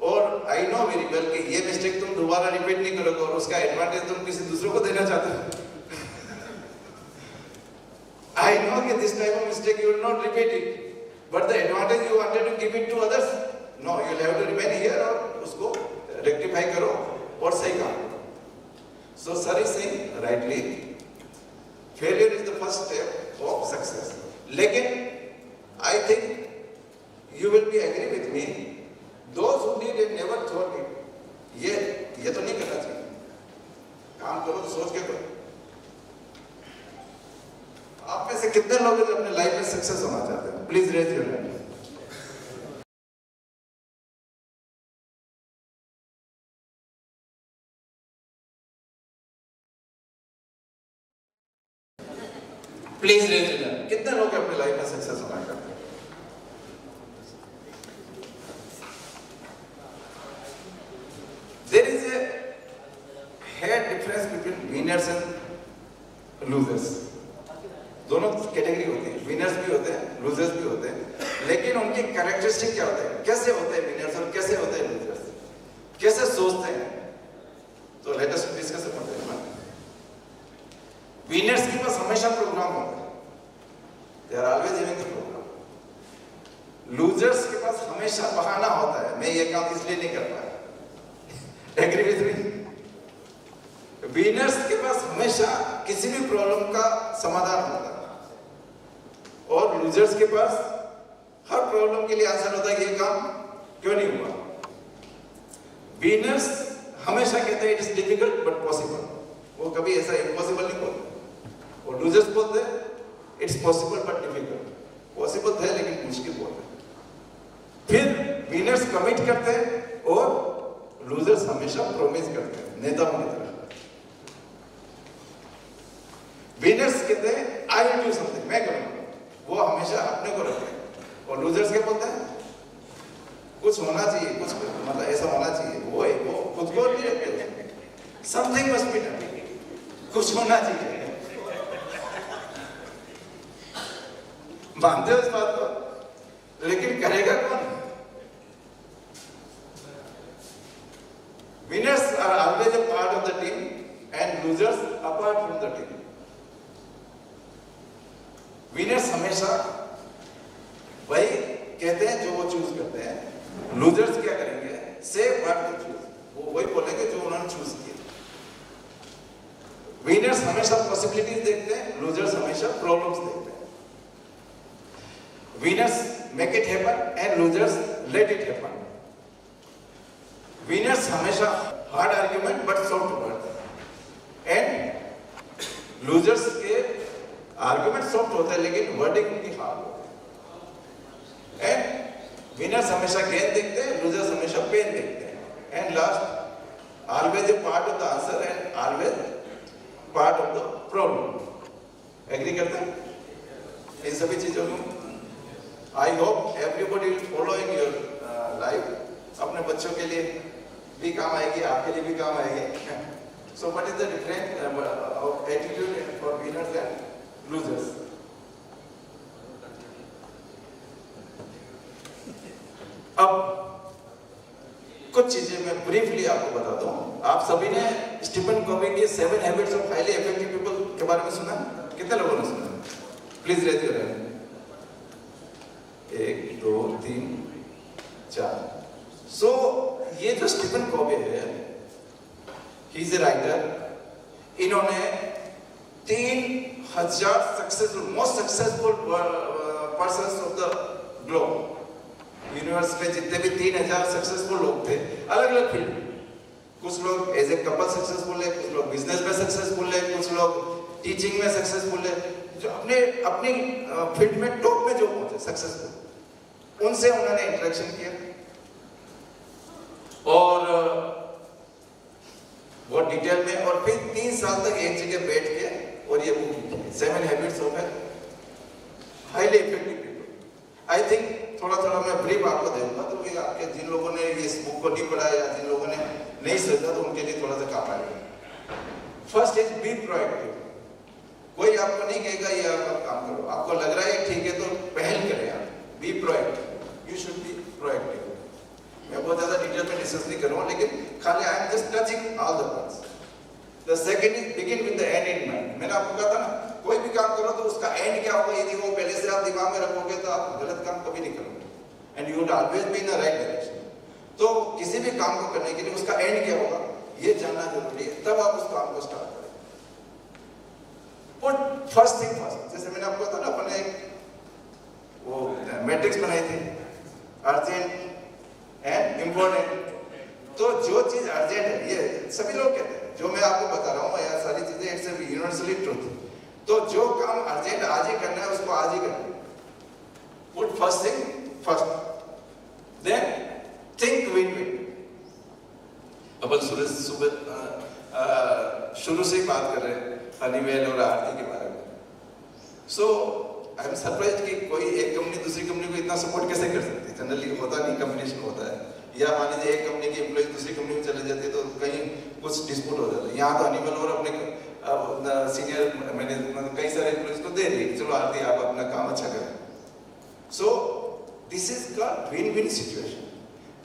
और आई नो वेरी वेल कि ये मिस्टेक तुम दोबारा रिपीट नहीं करोगे, और उसका एडवांटेज तुम किसी दूसरे को देना चाहते हो। I know that this type of mistake you will not repeat it, but the advantage you wanted to give it to others, no, you will have to remain here और उसको rectify करो और सही काम। So sir is saying rightly, failure is the first step of success. लेकिन I think you will be agree with me, those who did and never thought it, ये तो नहीं करना चाहिए। काम करो तो सोच के करो। आप में से कितने लोग हैं जो अपने लाइफ में सक्सेस होना चाहते हैं? Please raise your hand. Please raise your hand. कितने लोग अपने लाइफ में सक्सेस होना चाहते हैं? There is a head difference between winners and losers. दोनों कैटेगरी होती है, विनर्स भी होते हैं, लूजर्स भी होते हैं, लेकिन उनके कैरेक्टरिस्टिक क्या होते हैं? कैसे होते हैं विनर्स और कैसे होते हैं लूजर्स? कैसे सोचते हैं? तो let us discuss about that. Winners के पास हमेशा प्रोग्राम होता है, they are always having a programme. Losers के पास हमेशा बहाना होता है, मैं ये काम इसलिए नहीं कर पाया। Agree with me? विनर्स के पास हमेशा किसी भी प्रॉब्लम का समाधान होता है, और लूजर्स के पास हर प्रॉब्लम के लिए आंसर होता है ये काम क्यों नहीं हुआ। विनर्स हमेशा कहते हैं it is difficult but possible, वो कभी ऐसा इम्पॉसिबल नहीं बोलते। और लूजर्स बोलते हैं it's possible but difficult, possible है लेकिन मुश्किल बोलते हैं। फिर विनर्स कमिट करते हैं और लूजर्स हमेशा प्रोमिस करते हैं, नेताओं की तरह। विनर्स कहते हैं आई विल डू समथिंग, मैं करूंगा, वो हमेशा अपने को रखते हैं। और लूजर्स क्या बोलते हैं? कुछ होना चाहिए, कुछ मतलब ऐसा होना चाहिए, वो खुद को नहीं रखते। समथिंग मस्ट बी डन, कुछ होना चाहिए। मानते हो इस बात को? लेकिन करेगा कौन? Winners are always a part of the team and losers apart from the team. Winners हमेशा वही कहते हैं जो वो चूज करते हैं, लूजर्स क्या करेंगे? से व्हाट दे चूज, वो वही बोलेंगे जो उन्होंने चूज किया। हमेशा पॉसिबिलिटीज देखते हैं, लूजर्स हमेशा प्रॉब्लम्स देखते हैं। Winners make it happen and losers let it happen. Winners हमेशा hard argument but soft word, and losers के आर्ग्यूमेंट सॉफ्ट होते हैं लेकिन वर्डिंग उनकी हार्ड होती है। एंड विनर्स हमेशा गेन देखते हैं, लूजर्स हमेशा पेन देखते हैं। And last, always a part of the answer and always part of the problem. Agree करते हैं इन सभी चीजों में? I hope everybody will following your life. अपने बच्चों के लिए भी काम आएगी, आपके लिए भी काम आएगी। So what is the different attitude for winners and losers? अब कुछ चीजें मैं ब्रीफली आपको बताता हूं। आप सभी ने स्टीफन कोवी के 7 habits of highly effective people के बारे में सुना? कितने लोगों ने सुना? Please raise your hand. 1 2 3 4। So ये जो स्टीफन कोवी है, ही इज ए राइटर। इन्होंने 3000 successful, most successful persons of the globe, universe में जितने भी 3000 सक्सेसफुल लोग थे अलग अलग फील्ड में। कुछ लोग एज ए कपल सक्सेसफुल है, कुछ लोग बिजनेस में सक्सेसफुल है, कुछ लोग टीचिंग में सक्सेसफुल है, जो अपनी फील्ड में टॉप में जो पहुंचे सक्सेसफुल, उनसे उन्होंने इंटरेक्शन किया और बहुत डिटेल में, और फिर 3 साल तक एक जगह बैठ के और ये बुक लिखी, 7 habits of highly effective people. I think थोड़ा थोड़ा मैं ब्रीफ आपको दूंगा, तो कि आपके जिन लोगों ने इस बुक को नहीं पढ़ा या जिन लोगों ने नहीं सोचा तो उनके लिए थोड़ा सा काम आएगा। First is be proactive. कोई आपको नहीं कहेगा ये आप काम करो, आपको लग रहा है ठीक है तो पहल करें आप। Be proactive, you should be proactive. मैं बहुत ज्यादा डिटेल में डिस्कस नहीं करूंगा, लेकिन खाली I am just touching all the points. The second is begin with the and in mind. मैंने आपको कहा था ना, कोई भी काम करो तो उसका एंड क्या होगा यदि वो पहले से आप दिमाग में रखोगे तो आप गलत काम कभी नहीं करोगे, and you would always be in the right direction. तो किसी भी काम को करने के लिए उसका एंड क्या होगा ये जानना जरूरी है, तब आप उस काम को स्टार्ट करें। Put first thing first. जैसे मैंने आपको बताया ना, अपने वो मैट्रिक्स बनाई थी, अर्जेंट एंड इम्पोर्टेंट। तो जो चीज अर्जेंट है, ये सभी लोग कहते हैं, जो मैं आपको बता रहा हूँ या सारी चीजें इट्स यूनिवर्सली ट्रूथ। तो जो काम अर्जेंट आज ही करना है उसको आज ही करना है। Put first thing first, then think win win. अपन शुरू से ही बात कर रहे हैं हनीवेल और आरती के बारे में। सो आई एम सरप्राइज कि कोई एक कंपनी दूसरी कंपनी को इतना सपोर्ट कैसे कर सकती है। जनरली होता नहीं, कॉम्बिनेशन होता है, या मान लीजिए एक कंपनी की एम्प्लॉय दूसरी कंपनी में चले जाती है तो कहीं कुछ डिस्प्यूट हो जाता है। यहाँ तो हनीवेल और अपने सीनियर मैनेजमेंट कई सारे एम्प्लॉयज को दे दी, चलो आरती आप अपना काम अच्छा करें। So this is called win win situation.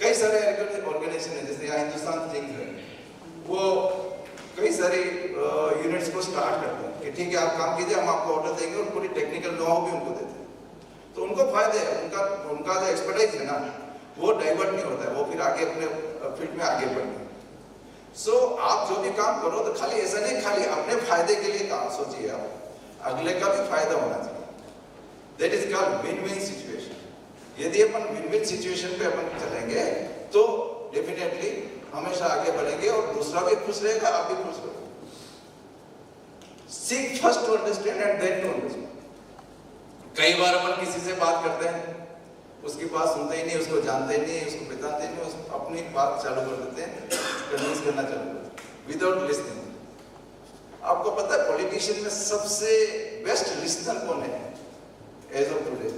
कई सारे ऑर्गेनाइजेशन है, जैसे यहाँ हिंदुस्तान थिंक है, वो कई सारे यूनिट्स को स्टार्ट करते हैं कि ठीक है आप काम कीजिए, हम आपको ऑर्डर देंगे, और पूरी टेक्निकल नो हाउ भी उनको देते हैं। तो उनको फायदे है, उनका जो एक्सपर्टाइज है ना वो डाइवर्ट नहीं होता है, वो फिर आगे अपने फील्ड में आगे बढ़ते हैं। सो आप जो भी काम करो तो खाली ऐसा नहीं खाली अपने फायदे के लिए काम सोचिए, आप अगले का भी फायदा होना चाहिए। That is called win win situation. यदि अपन विन विन सिचुएशन पे अपन चलेंगे तो डेफिनेटली हमेशा आगे बढ़ेंगे और दूसरा भी खुश रहेगा, आप भी खुश रहोगे। Seek first to understand and then to understand. कई बार अपन किसी से बात करते हैं, उसकी बात सुनते ही नहीं, उसको जानते ही नहीं, उसको पहचानते ही नहीं, उसको अपनी बात चालू कर देते हैं, कन्विंस करना चालू करते हैं विदाउट लिसनिंग। आपको पता है पॉलिटिशियन में सबसे बेस्ट लिसनर कौन है एज ऑफ टुडे?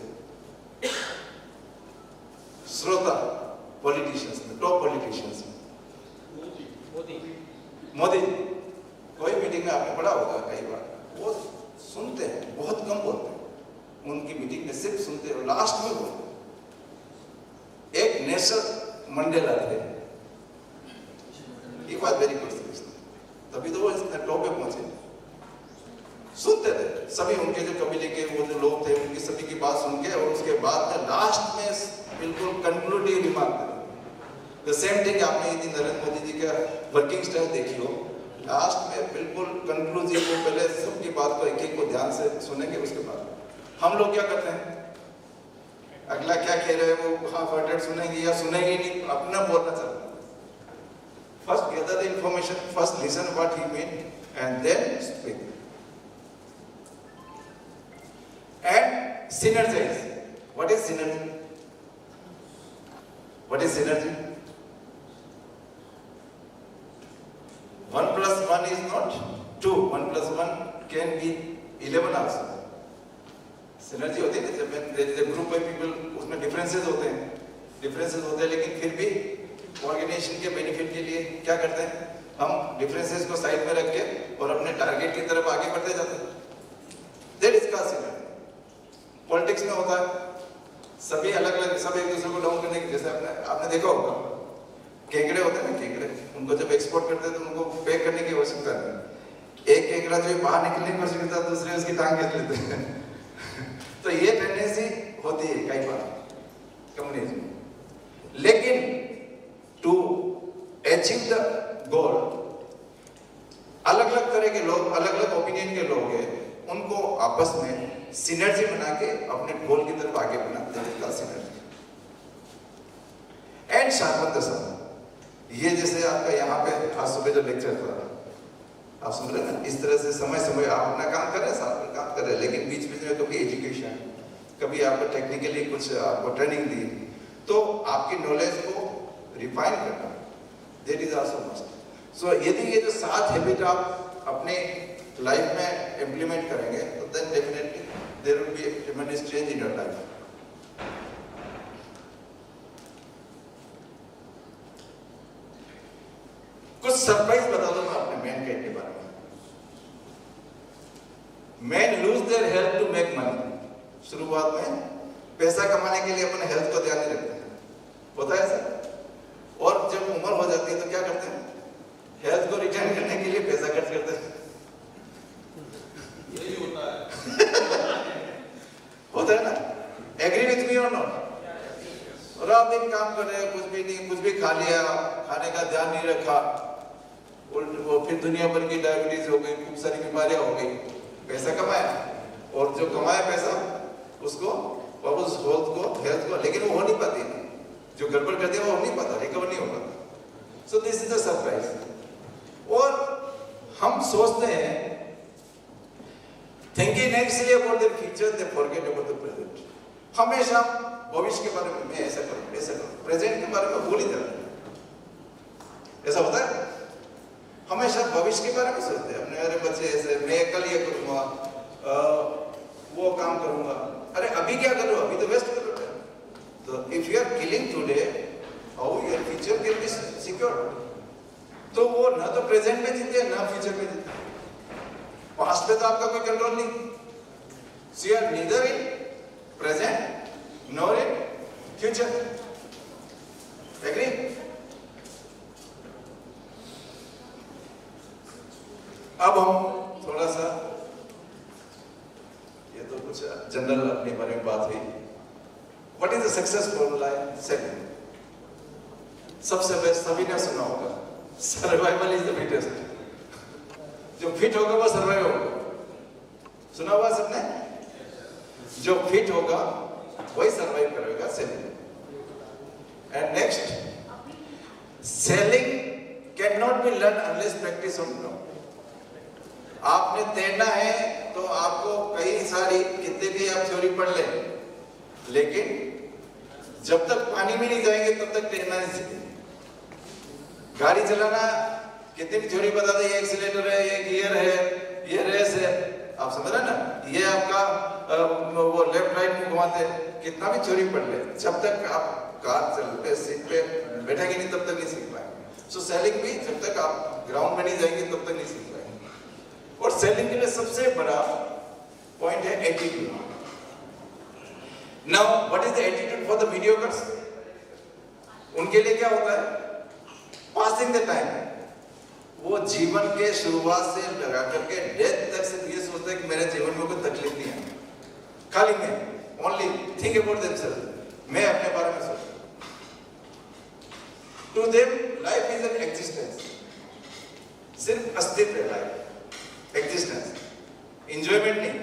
श्रोता पॉलिटिशियंस में, टॉप पॉलिटिशियंस में मोदी। कोई मीटिंग में आपने पढ़ा होगा, कई बार वो सुनते हैं, बहुत कम बोलते हैं, उनकी मीटिंग में सिर्फ सुनते हैं और लास्ट में बोलते हैं। एक नेल्सन मंडेला थे, he was very good listener, तभी तो वो इस टॉप पे पहुंचे। सुनते थे सभी, उनके जो कबीले के वो जो लोग थे उनकी सभी की बात सुन के, और उसके बाद में लास्ट में बिल्कुल कंक्लूडिव रिमार्क द सेम थिंग। आपने यदि नरेंद्र मोदी जी का वर्किंग स्टाइल देखी हो, लास्ट में बिल्कुल कंक्लूसिव को पहले सबकी बात को एक को ध्यान से सुनेंगे, उसके बाद हम लोग क्या करते हैं, अगला क्या कह रहे हैं वो हाफ हार्टेड सुनेंगे या सुनेंगे ही नहीं, अपना बोलना चाहते हैं। First gather the information, first listen what he mean and then speak and synergise. What is synergy? What is synergy? 1 + 1 is not 2. 1 + 1 can be 11 also. Synergy होती है ना, जब ग्रुप ऑफ पीपल, उसमें डिफरेंसेस होते हैं, लेकिन फिर भी ऑर्गेनाइजेशन के बेनिफिट के लिए क्या करते हैं, हम डिफरेंसेस को साइड में रख के और अपने टारगेट की तरफ आगे बढ़ते जाते हैं। That is called synergy. Politics में होता है, सभी अलग अलग, सब एक दूसरे को डाउन करने की, जैसे आपने देखा होगा केकड़े होते हैं ना, केकड़े, उनको जब एक्सपोर्ट करते हैं तो उनको पैक करने की आवश्यकता नहीं, एक केकड़ा जो बाहर निकलने की कोशिश करता है दूसरे उसकी टांग खींच लेते हैं। तो ये टेंडेंसी होती है कई बार कम्युनिज्म में। लेकिन टू अचीव द गोल, अलग अलग तरह के लोग, अलग अलग ओपिनियन के लोग हैं, उनको आपस में सिनर्जी बना के अपने गोल की तरफ आगे बनाते हैं, सिनर्जी एंड शार्पन द सम। ये जैसे आपका यहाँ पे आज सुबह जो लेक्चर था, आप सुन रहे ना, इस तरह से समय समय आप अपना काम कर रहे हैं, साथ में काम कर रहे हैं, लेकिन बीच बीच में कभी एजुकेशन, कभी आपको टेक्निकली कुछ आपको ट्रेनिंग दी, तो आपकी नॉलेज को रिफाइन करना, दैट इज आल्सो मस्ट। सो यदि ये जो 7 हैबिट आप अपने लाइफ में इम्प्लीमेंट करेंगे, तो then definitely there will be a tremendous change in your life. कुछ सरप्राइज बता दो मैं अपने मैनकाइंड के बारे में। Man lose their health to make money. शुरुआत में पैसा कमाने के लिए अपने हेल्थ को ध्यान नहीं रखते हैं, होता है ऐसा। और जब उम्र हो जाती है तो क्या करते हैं, हेल्थ को रिटर्न करने के लिए पैसा खर्च करते हैं। यही होता है। होता है ना? एग्री विथ मी और नॉट? रात दिन काम कर रहे हैं, कुछ भी नहीं, कुछ भी खा लिया, खाने का ध्यान नहीं रखा, वो फिर दुनिया भर की डायबिटीज हो गई, खूब सारी बीमारियां हो गई। पैसा कमाया और जो कमाया पैसा उसको वापस हेल्थ को, लेकिन वो हो नहीं पाती, जो गड़बड़ कर दिया वो हो नहीं पाता, रिकवर नहीं हो पाता। So this is a surprise. और हम सोचते हैं, thinking nextly about the future, they forget about the present. हमेशा भविष्य के बारे में मैं ऐसा करूं, ऐसा करूं, प्रेजेंट के बारे में भूल ही जाते हैं। ऐसा होता है, हमेशा भविष्य के बारे में सोचते हैं, अपने अरे बच्चे ऐसे, मैं कल ये करूंगा, वो काम करूंगा। अरे अभी क्या करो, अभी तो वेस्ट कर रहे हैं। तो if you are killing today, how your future can be secured. तो वो ना तो प्रेजेंट में जीते ना फ्यूचर में जीते। पास्ट पे तो आपका कोई कंट्रोल नहीं। So you are neither in present nor in future. Agree? अब हम थोड़ा सा, ये तो कुछ जनरल अपने बारे में बात हुई। What is the success formula in selling? सबसे बेस्ट सभी ने सुना होगा, सर्वाइवल इज द फिटेस्ट। जो फिट होगा वो सर्वाइव होगा। सुना हुआ सबने? जो फिट होगा वही सर्वाइव करेगा selling. And next, selling can not be learn unless practice on ground. आपने तैरना है तो आपको कई सारी कितने भी आप थ्योरी पढ़ लें, लेकिन जब तक पानी में नहीं जाएंगे तब तक तैरना नहीं सीखेंगे। गाड़ी चलाना कितनी भी थ्योरी बता दे, ये एक्सीलेटर है, ये गियर है, ये रेस है, आप समझ रहे ना, ये आपका वो लेफ्ट राइट में घुमाते, कितना भी थ्योरी पढ़ ले, जब तक आप कार चलते सीट पे बैठेंगे नहीं तब तक नहीं सीख पाएंगे। सो सेलिंग भी जब तक आप ग्राउंड में नहीं जाएंगे तब तक नहीं सीख पाएंगे। और सेलिंग के लिए सबसे बड़ा पॉइंट है attitude. Now what is the attitude for the Mediocres? उनके लिए क्या होता है? Passing the time. वो जीवन के शुरुआत से लगा करके डेथ तक से ये सोचते हैं कि मेरे जीवन में कोई तकलीफ नहीं है, खाली मैं ओनली थिंक अबाउट देमसेल्फ, मैं अपने बारे में सोचता। To them life is an existence. सिर्फ अस्तित्व है, लाइफ एग्जिस्टेंस, इंजॉयमेंट नहीं।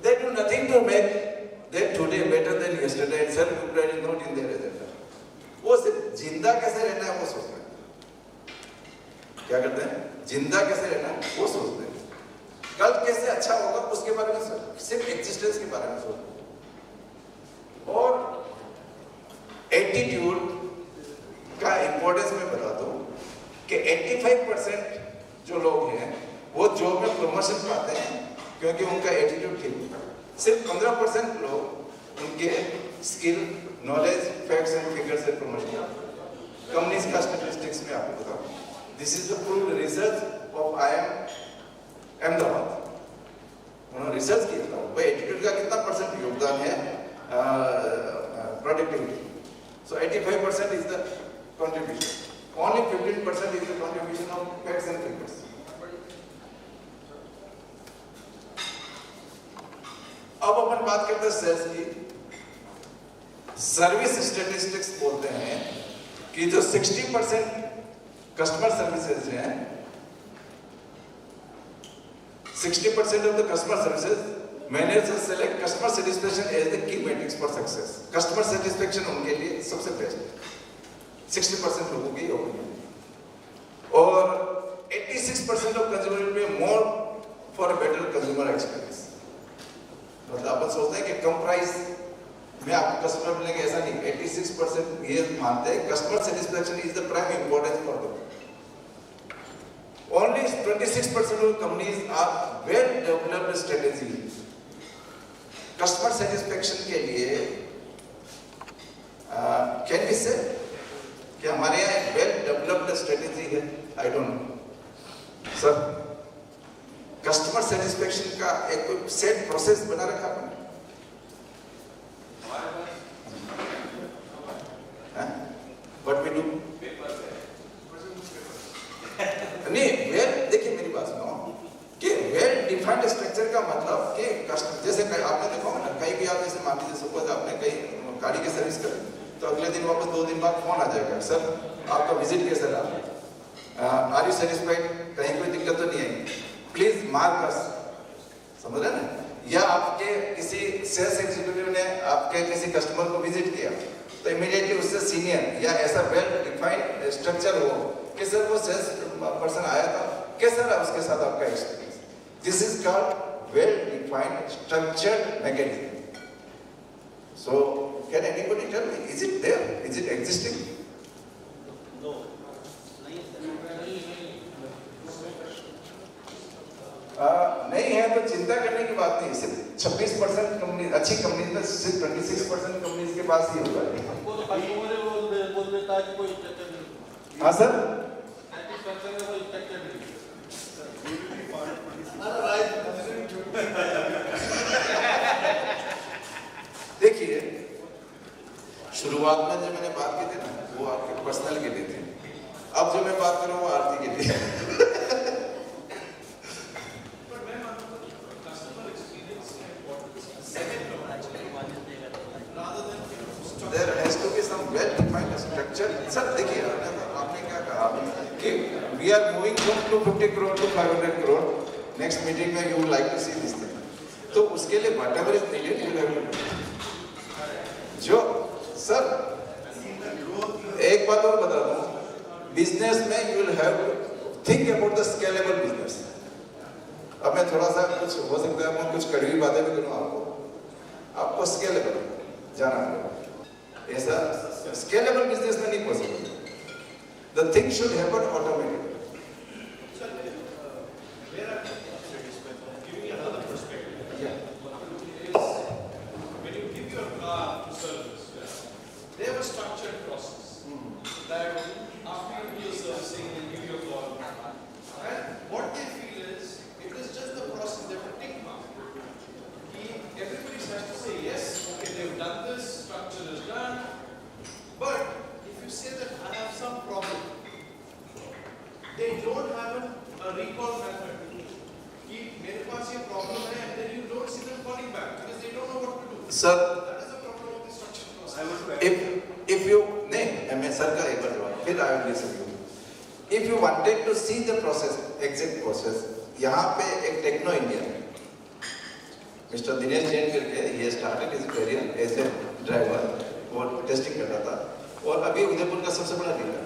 They do nothing to make their today better than yesterday, and self-pride is not in their agenda. वो सिर्फ जिंदा कैसे रहना है वो सोचते हैं। क्या करते हैं? जिंदा कैसे रहना है वो सोचते हैं। कल कैसे अच्छा होगा उसके बारे में सोचते हैं, सिर्फ एग्जिस्टेंस के बारे में सोचते हैं। और एटीट्यूड का इंपॉर्टेंस मैं बता दूं कि 85% जो लोग हैं वो जॉब में प्रमोशन पाते हैं क्योंकि उनका एटीट्यूड ठीक है। सिर्फ 15% लोग उनके skill, knowledge, facts and figures से प्रमोशन पाते। कंपनीज का स्टैटिस्टिक्स में आपको बताऊं, this is the proved research of IIM Ahmedabad. उन्होंने रिसर्च किया था भाई एटीट्यूड का कितना परसेंट योगदान है productivity. So 85% is the contribution, only 15% is the contribution of facts and figures. अब अपन बात करते हैं सेल्स की। सर्विस स्टैटिस्टिक्स बोलते हैं कि जो 60% कस्टमर सर्विसेज हैं, 60% of the customer services managers select customer satisfaction as the key metrics for success. Customer satisfaction उनके लिए सबसे बेस्ट है, 60% लोगों की ओपिनियन। और 86% of consumer will pay more for better consumer experience. मतलब अपन सोचते हैं कि कम प्राइस में आपको कस्टमर मिलेंगे, ऐसा नहीं। 86% ये मानते हैं customer satisfaction is the prime importance for them. Only 26% of companies are well developed strategy customer satisfaction के लिए। कैन वी से कि हमारे यहाँ एक वेल डेवलप्ड स्ट्रेटेजी है? I don't know sir. Customer satisfaction का एक कोई सेट प्रोसेस बना रखा आपने? व्हाट वी डू नहीं, वेल देखिए मेरी बात सुनो कि वेल डिफाइंड स्ट्रक्चर का मतलब कि कस्टमर, जैसे आपने देखा ना कहीं भी आप जैसे मान लीजिए सपोज आपने कहीं गाड़ी की सर्विस करी तो अगले दिन वापस 2 दिन बाद फोन आ जाएगा, सर आपका विजिट कैसा रहा, आर यू सेटिस्फाइड, कहीं कोई दिक्कत तो नहीं आई, प्लीज मार्क अस। समझ रहे ना? या आपके किसी सेल्स एग्जीक्यूटिव ने आपके किसी कस्टमर को विजिट किया तो इमीडिएटली उससे सीनियर या ऐसा वेल डिफाइंड स्ट्रक्चर हो कि सर वो सेल्स पर्सन आया था, कैसा रहा उसके साथ आपका experience. This is called well defined structured mechanism. So can anybody tell me, is it there, is it existing? No. नहीं है तो चिंता करने की बात नहीं। सिर्फ 26% कंपनी, अच्छी कंपनी में सिर्फ 26% कंपनीज के पास ही होगा। हमको तो कस्टमर बोल देता है कि कोई स्ट्रक्चर नहीं। हाँ सर, सेटिस्फैक्शन में कोई स्ट्रक्चर नहीं। देखिए शुरुआत में जो मैंने बात की थी ना वो आपके पर्सनल के लिए थी, अब जो मैं बात कर रहा हूँ वो आरती के लिए। There has to be some well-defined structure. Sir देखिए आपने क्या कहा कि we are moving from 250 crore to 500 crore. Next meeting में you would like to see this thing. तो उसके लिए whatever is needed you have to do. जो सर एक बात और बता दूं, बिजनेस में you will have to think about the scalable business. अब मैं थोड़ा सा कुछ हो सकता है मैं कुछ कड़वी बातें भी करूँ आपको स्केलेबल जाना पड़ेगा। ऐसा स्केलेबल बिजनेस में नहीं possible. The thing should happen automatically. They have a structured process that after you do your servicing and give your call, and what they feel is it is just the process. They have a tick mark. Everybody has to say yes, okay, they've done this, structure is done. But if you say that I have some problem, they don't have a recall method. कि मेरे पास ये problem है, and then you don't see them calling back because they don't know what to do. Sir, that is the problem of the structure process. if you नहीं मैं sir का एक बार जवाब फिर I will listen to you. If you wanted to see the process, exact process, यहाँ पे एक techno India है, मिस्टर दिनेश जैन करके, he started his career as a driver, वो टेस्टिंग कर रहा था और अभी उदयपुर का सबसे बड़ा डीलर है।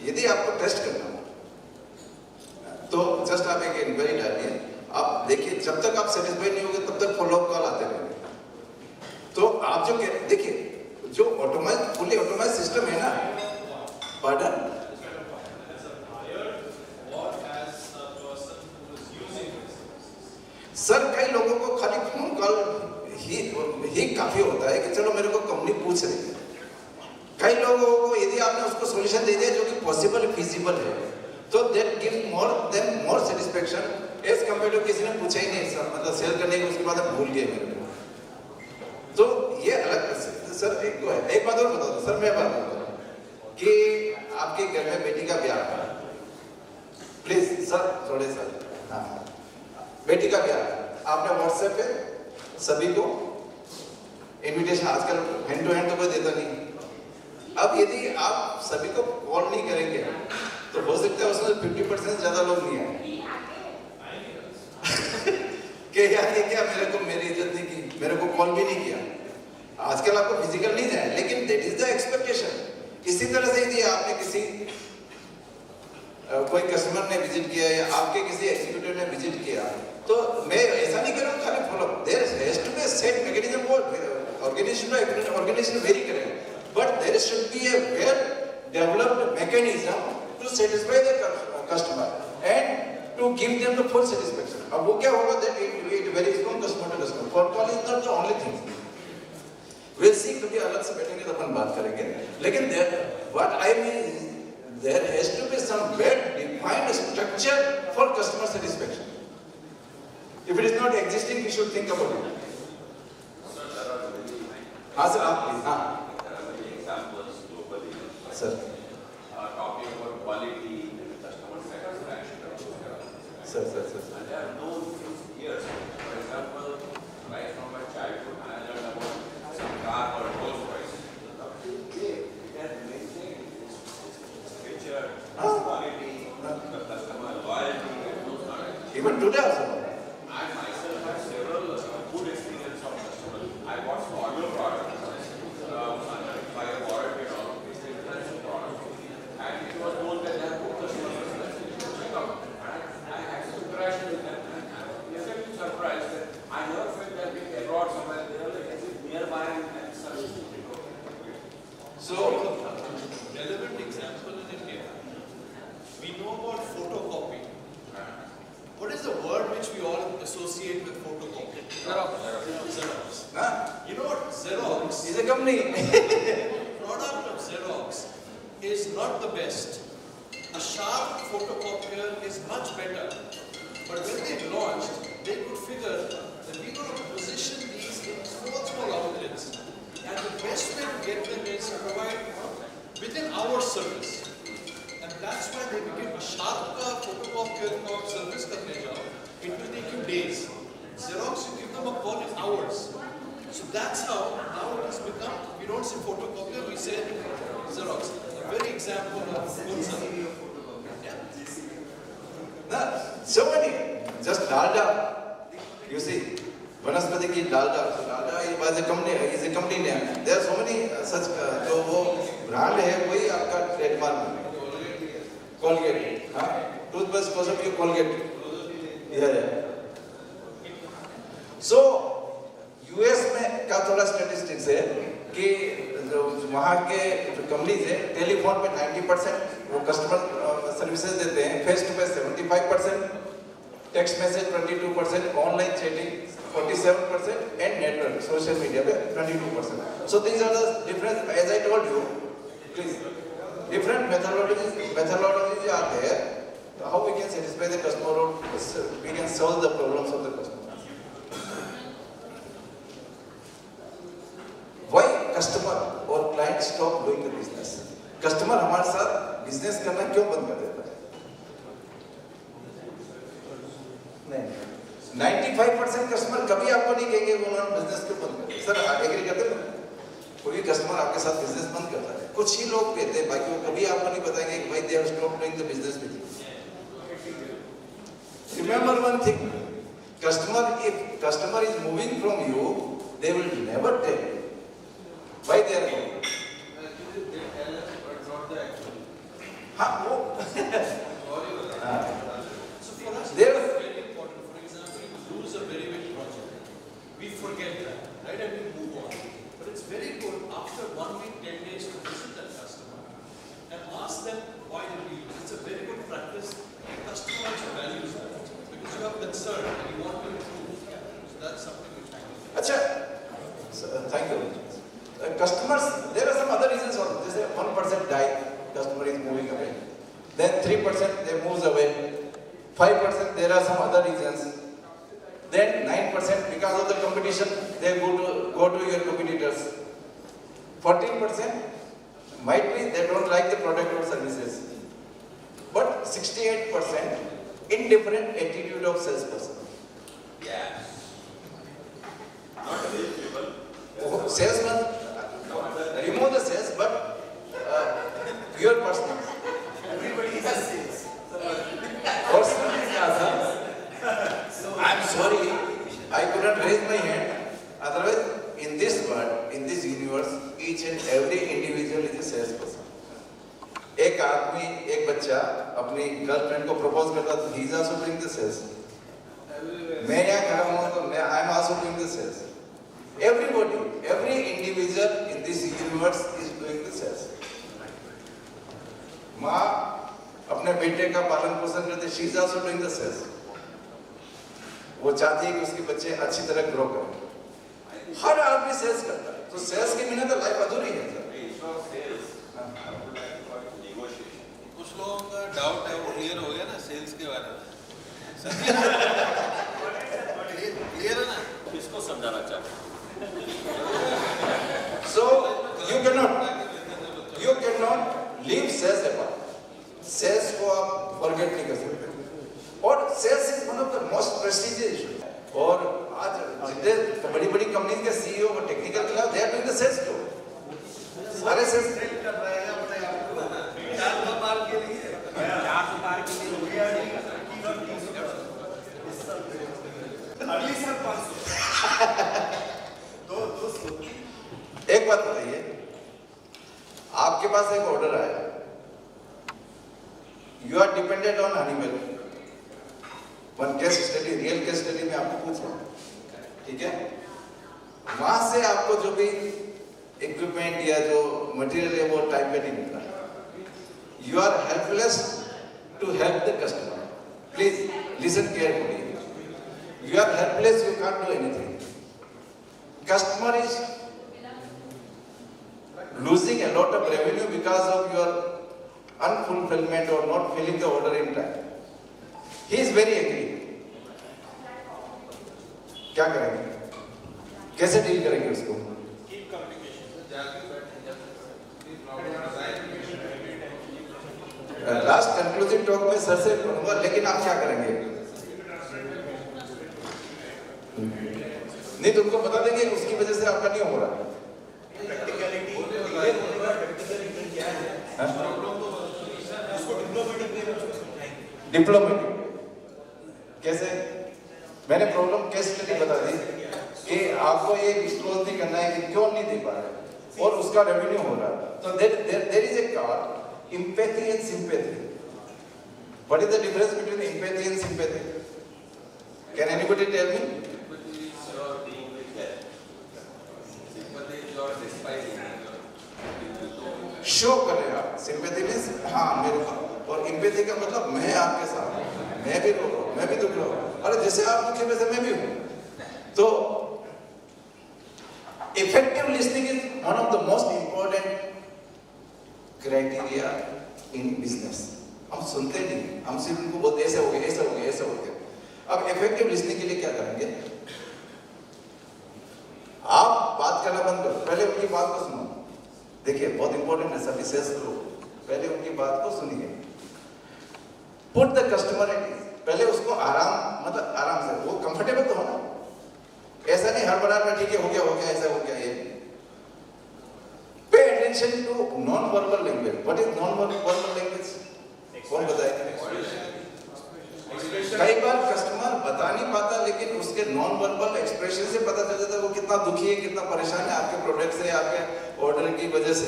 यदि आपको टेस्ट करना हो तो जस्ट आप एक इंक्वायरी डालिए, आप देखिए, जब तक आप सेटिस्फाई नहीं होंगे तब तक फॉलोअप कॉल आते रहेंगे। तो आप जो देखिए, जो ऑटोमाइज फुली ऑटोमाइज सिस्टम है ना, पार्डन सर, कई लोगों को खाली फोन कॉल ही काफी होता है कि चलो मेरे को कंपनी पूछ रही है। कई लोगों को यदि आपने उसको सॉल्यूशन दे दिया जो कि पॉसिबल फीजिबल है, तो that give more satisfaction as compare to किसी ने पूछा ही नहीं सर, मतलब सेल करने के उसके बाद आप भूल गए मेरे को। तो ये अलग सर एक बात और बता दो सर, मैं बात बता दूं कि आपके घर में बेटी का ब्याह है, प्लीज सर थोड़े सर, हाँ बेटी का ब्याह, आपने व्हाट्सएप पे सभी को इनविटेशन, आजकल हैंड टू हैंड तो कोई देता नहीं। अब यदि आप सभी को कॉल नहीं करेंगे तो हो सकता है उसमें 50% ज्यादा लोग नहीं आए कि यार ये क्या, मेरे को मेरी इज्जत नहीं की, मेरे को कॉल भी नहीं किया। आजकल आपको फिजिकल नहीं जाए, लेकिन दैट इज द एक्सपेक्टेशन। इसी तरह से यदि आपने किसी कोई कस्टमर ने विजिट किया या आपके किसी एग्जीक्यूटिव ने विजिट किया, तो मैं ऐसा नहीं कर रहा हूँ खाली follow, there has to be a set mechanism. वो ऑर्गेनाइजेशन वेरी करेगा, but there should be a well developed mechanism to satisfy the customer and to give them the full satisfaction. अब वो क्या होगा, that it varies from customer to customer. For call is not the only thing. Will see, कभी अलग से बैठेंगे तो अपन बात करेंगे, लेकिन what I mean, there has to be some well defined structure for customer satisfaction. If it is not existing, we should think about it. हाँ सर, आप please, हाँ examples globally. Sir, Talking about quality and customer satisfaction. Sir And they are known since years. For example, right from my childhood, I learned about some car or Rolls Royce. It has maintained its picture, its quality, the customer loyalty, and those kind of things. even today also. I myself had several good experience of customers. I bought some audio products by a warranty and all. It's an international product. And it was known that they have good customer service. Check out. And I had some interaction with them. And I was pleasantly surprised that I never felt that being abroad somewhere. They were like as if nearby and service. So, relevant example in India, we know about photocopy. What is the word which we all associate with photocopy? Xerox. Huh? You know what Xerox Is a company. product of Xerox is not the best. A Sharp photocopier is much better. But when they launched, they could figure that we're going to position these in small outlets. And the best way to get them is to provide within our service. And that's why they became a Sharp ka photocopier ka service karne jao. It will take you days. Xerox, you give them a call in hours. So that's how now it has become, we don't say photocopier, we say Xerox. A very example of good service. No, so many. Just Dalda. You see, वनस्पति की Dalda. So Dalda is a company name. There are so many such. तो वो brand है, वही आपका trademark है. Colgate. हाँ. Toothpaste कौन सा भी Colgate. Yeah. So US में का थोड़ा स्टैटिस्टिक्स है कि जो वहाँ के जो कंपनीज है, टेलीफोन पे 90% वो कस्टमर सर्विसेज देते हैं, face to face 75%, text message 22%, online chatting 47% and network social media पे 22%. So these are the different, as I told you, please, different methodologies are there. How we can satisfy the customer or we can solve the problems of the customer. Why customer or client stop doing the business? Customer हमारे साथ business करना क्यों बंद कर देता है? नहीं, 95% customer कभी आपको नहीं कहेंगे वो उन्होंने बिजनेस क्यों बंद कर दिया. सर आप एग्री करते हो? कोई कस्टमर आपके साथ बिजनेस बंद करता है, कुछ ही लोग कहते हैं, बाकी वो कभी आपको नहीं बताएंगे कि भाई they have stopped doing the business with you. Remember one thing, if customer is moving from you, they will never tell you why they are going. They tell us, but not the actual. So for us, There- it's very important. For example, you lose a very big project. We forget that, right? And we move on. But it's very good after 1 week, 10 days to visit that customer and ask them why did we lose. It's a very good practice. The customer also values that because you have concern and you want to improve. So that's something which I do. Acha, thank you. Customers, there are some other reasons also. Just 1% die, customer is moving away. Then 3% they moves away. 5% there are some other reasons. Then 9% because of the competition they go to your competitors. 14% might be they don't like the product or services. But 68% indifferent attitude of salesperson. Yes. Not sales people. Salesman, remove the sales, but your personal. Everybody has sales. Personal is awesome. I'm sorry, I couldn't raise my hand. Otherwise, in this world, in this universe, each and every individual is a salesperson. एक आदमी, एक बच्चा अपनी girlfriend को propose करता तो he is also doing the sales. मैं यहाँ खड़ा हूँ तो मैं I am also doing the sales. Everybody, every individual in this universe is doing the sales. माँ अपने बेटे का पालन पोषण करते she is also doing the sales. वो चाहती है कि उसके बच्चे अच्छी तरह ग्रो करें. हर आदमी सेल्स करता है, तो सेल्स के बिना तो लाइफ अधूरी है sir. Instead of sales, I would like to call it negotiation. कुछ लोगों का डाउट है वो क्लियर हो गया ना सेल्स के बारे में. क्लियर है ना? किसको समझाना चाहते हैं? So you cannot leave sales apart. Sales को आप फॉरगेट नहीं कर सकते. और sales is one of the most prestigious issue. और आज जितने बड़ी कंपनी के सीईओ और technical class they are doing the sales too. सारे सेल्स ट्रेन कर रहे हैं अपने आप को 4 बार के लिए अगली साल 500. दो एक बात बताइए, आपके पास एक ऑर्डर आया, you are dependent on Honeywell. One case study, real case study में आपको पूछ रहा हूँ, ठीक है? वहां से आपको जो भी इक्विपमेंट या जो मटेरियल है वो टाइम पे नहीं मिलता. You are helpless to help the customer. Please listen carefully. You are helpless, you can't do anything. Customer is losing a lot of revenue because of your unfulfillment or not filling the order in time. He is very angry. क्या करेंगे? कैसे deal करेंगे उसको? Keep communication. Last conclusive talk में sir से कहूंगा, लेकिन आप क्या करेंगे? नहीं तो उनको बता देंगे उसकी वजह से आपका नहीं हो रहा. डिप्लोमेटिक कैसे? मैंने प्रॉब्लम केस स्टडी बता दी कि आपको ये डिस्क्लोज नहीं करना है कि क्यों नहीं दे पा रहे और उसका रेवेन्यू हो रहा है. तो there is a card, empathy and sympathy. What is the difference between empathy and sympathy? Can anybody tell me? Sympathy is your being with them. Sympathy is your despising. Show करें आप. Sympathy means हाँ मेरे को, और empathy का मतलब मैं आपके साथ हूं, मैं भी रो रहा हूं, मैं भी दुख रहा हूं. अरे जैसे आप दुखी वैसे मैं भी हूं. तो effective listening is one of the most important criteria in business. हम सुनते नहीं, हम सिर्फ उनको बोलते ऐसे हो गया, ऐसे हो गया, ऐसे हो गया. अब इफेक्टिव लिसनिंग के लिए क्या करेंगे? आप बात करना बंद करो, पहले उनकी बात को सुनो. देखिए बहुत इंपॉर्टेंट है सभी सेल्स लोग, पहले उनकी बात को सुनिए. Put the customer at ease. पहले उसको आराम, मतलब आराम से, वो कंफर्टेबल तो हो ना. ऐसा नहीं हड़बड़ा में ठीक है हो गया ऐसा हो गया. ये pay attention to non verbal language. What is non verbal language? कौन बताएगा? कई बार कस्टमर बता नहीं पाता, लेकिन उसके नॉन वर्बल एक्सप्रेशन से पता चल जाता है वो कितना दुखी है, कितना परेशान है आपके प्रोडक्ट से, आपके ऑर्डर की वजह से।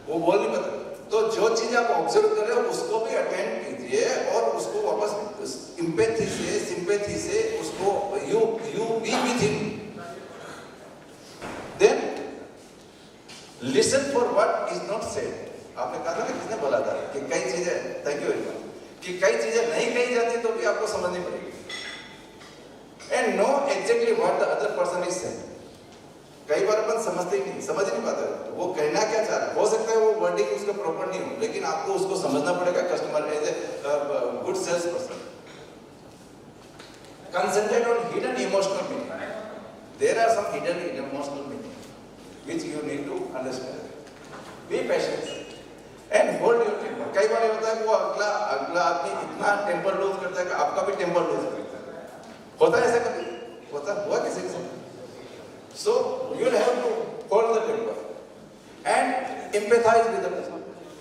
वो बोल नहीं पाता। तो जो चीज आप ऑब्जर्व कर रहे हो उसको भी अटेंड कीजिए और उसको वापस एम्पैथी से, सिंपैथी से उसको you be with him. Then listen for what is not said. आपने कहा था ना, किसने बोला था कि कई चीजें, थैंक यू वेरी मच, कि कई चीजें नहीं कही जाती तो भी आपको समझनी पड़ेगी। And know exactly what the other person is saying. कई बार अपन समझते ही नहीं, समझ नहीं पाते वो कहना क्या चाह रहा है। हो सकता है वो वर्डिंग उसका प्रॉपर नहीं हो, लेकिन आपको उसको समझना पड़ेगा customer as a good sales person. Concentrate on hidden emotional meaning. There are some hidden emotional meaning which you need to understand. Be patient and hold your temper. कई बार होता है कि वो अगला आदमी इतना टेम्पर लूज करता है कि आपका भी टेम्पर लूज करता है। होता है ऐसा कभी? होता हुआ किसी के साथ? So you will have to hold the temper and empathize with the person.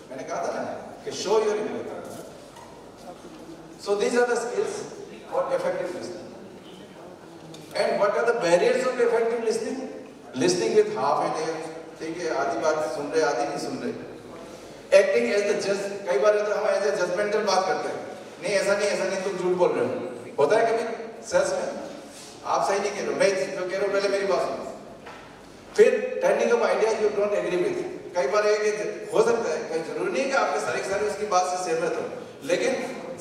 मैंने कहा था ना कि show your empathy. So these are the skills for effective listening. And what are the barriers of effective listening? Listening with half an ear. ठीक है, आधी बात सुन रहे, आधी नहीं सुन रहे। Acting as the judge. कई बार तो हम ऐसे जजमेंटल बात करते हैं, नहीं ऐसा नहीं तुम झूठ बोल रहे हो। होता है कभी सेल्स में? आप सही नहीं कह रहे हो, मैं जो कह रहा हूँ पहले मेरी बात सुनो। फिर turning up ideas you don't agree with. कई बार है कि हो सकता है, कोई जरूरी नहीं है कि आपके सारे उसकी बात से सहमत हो, लेकिन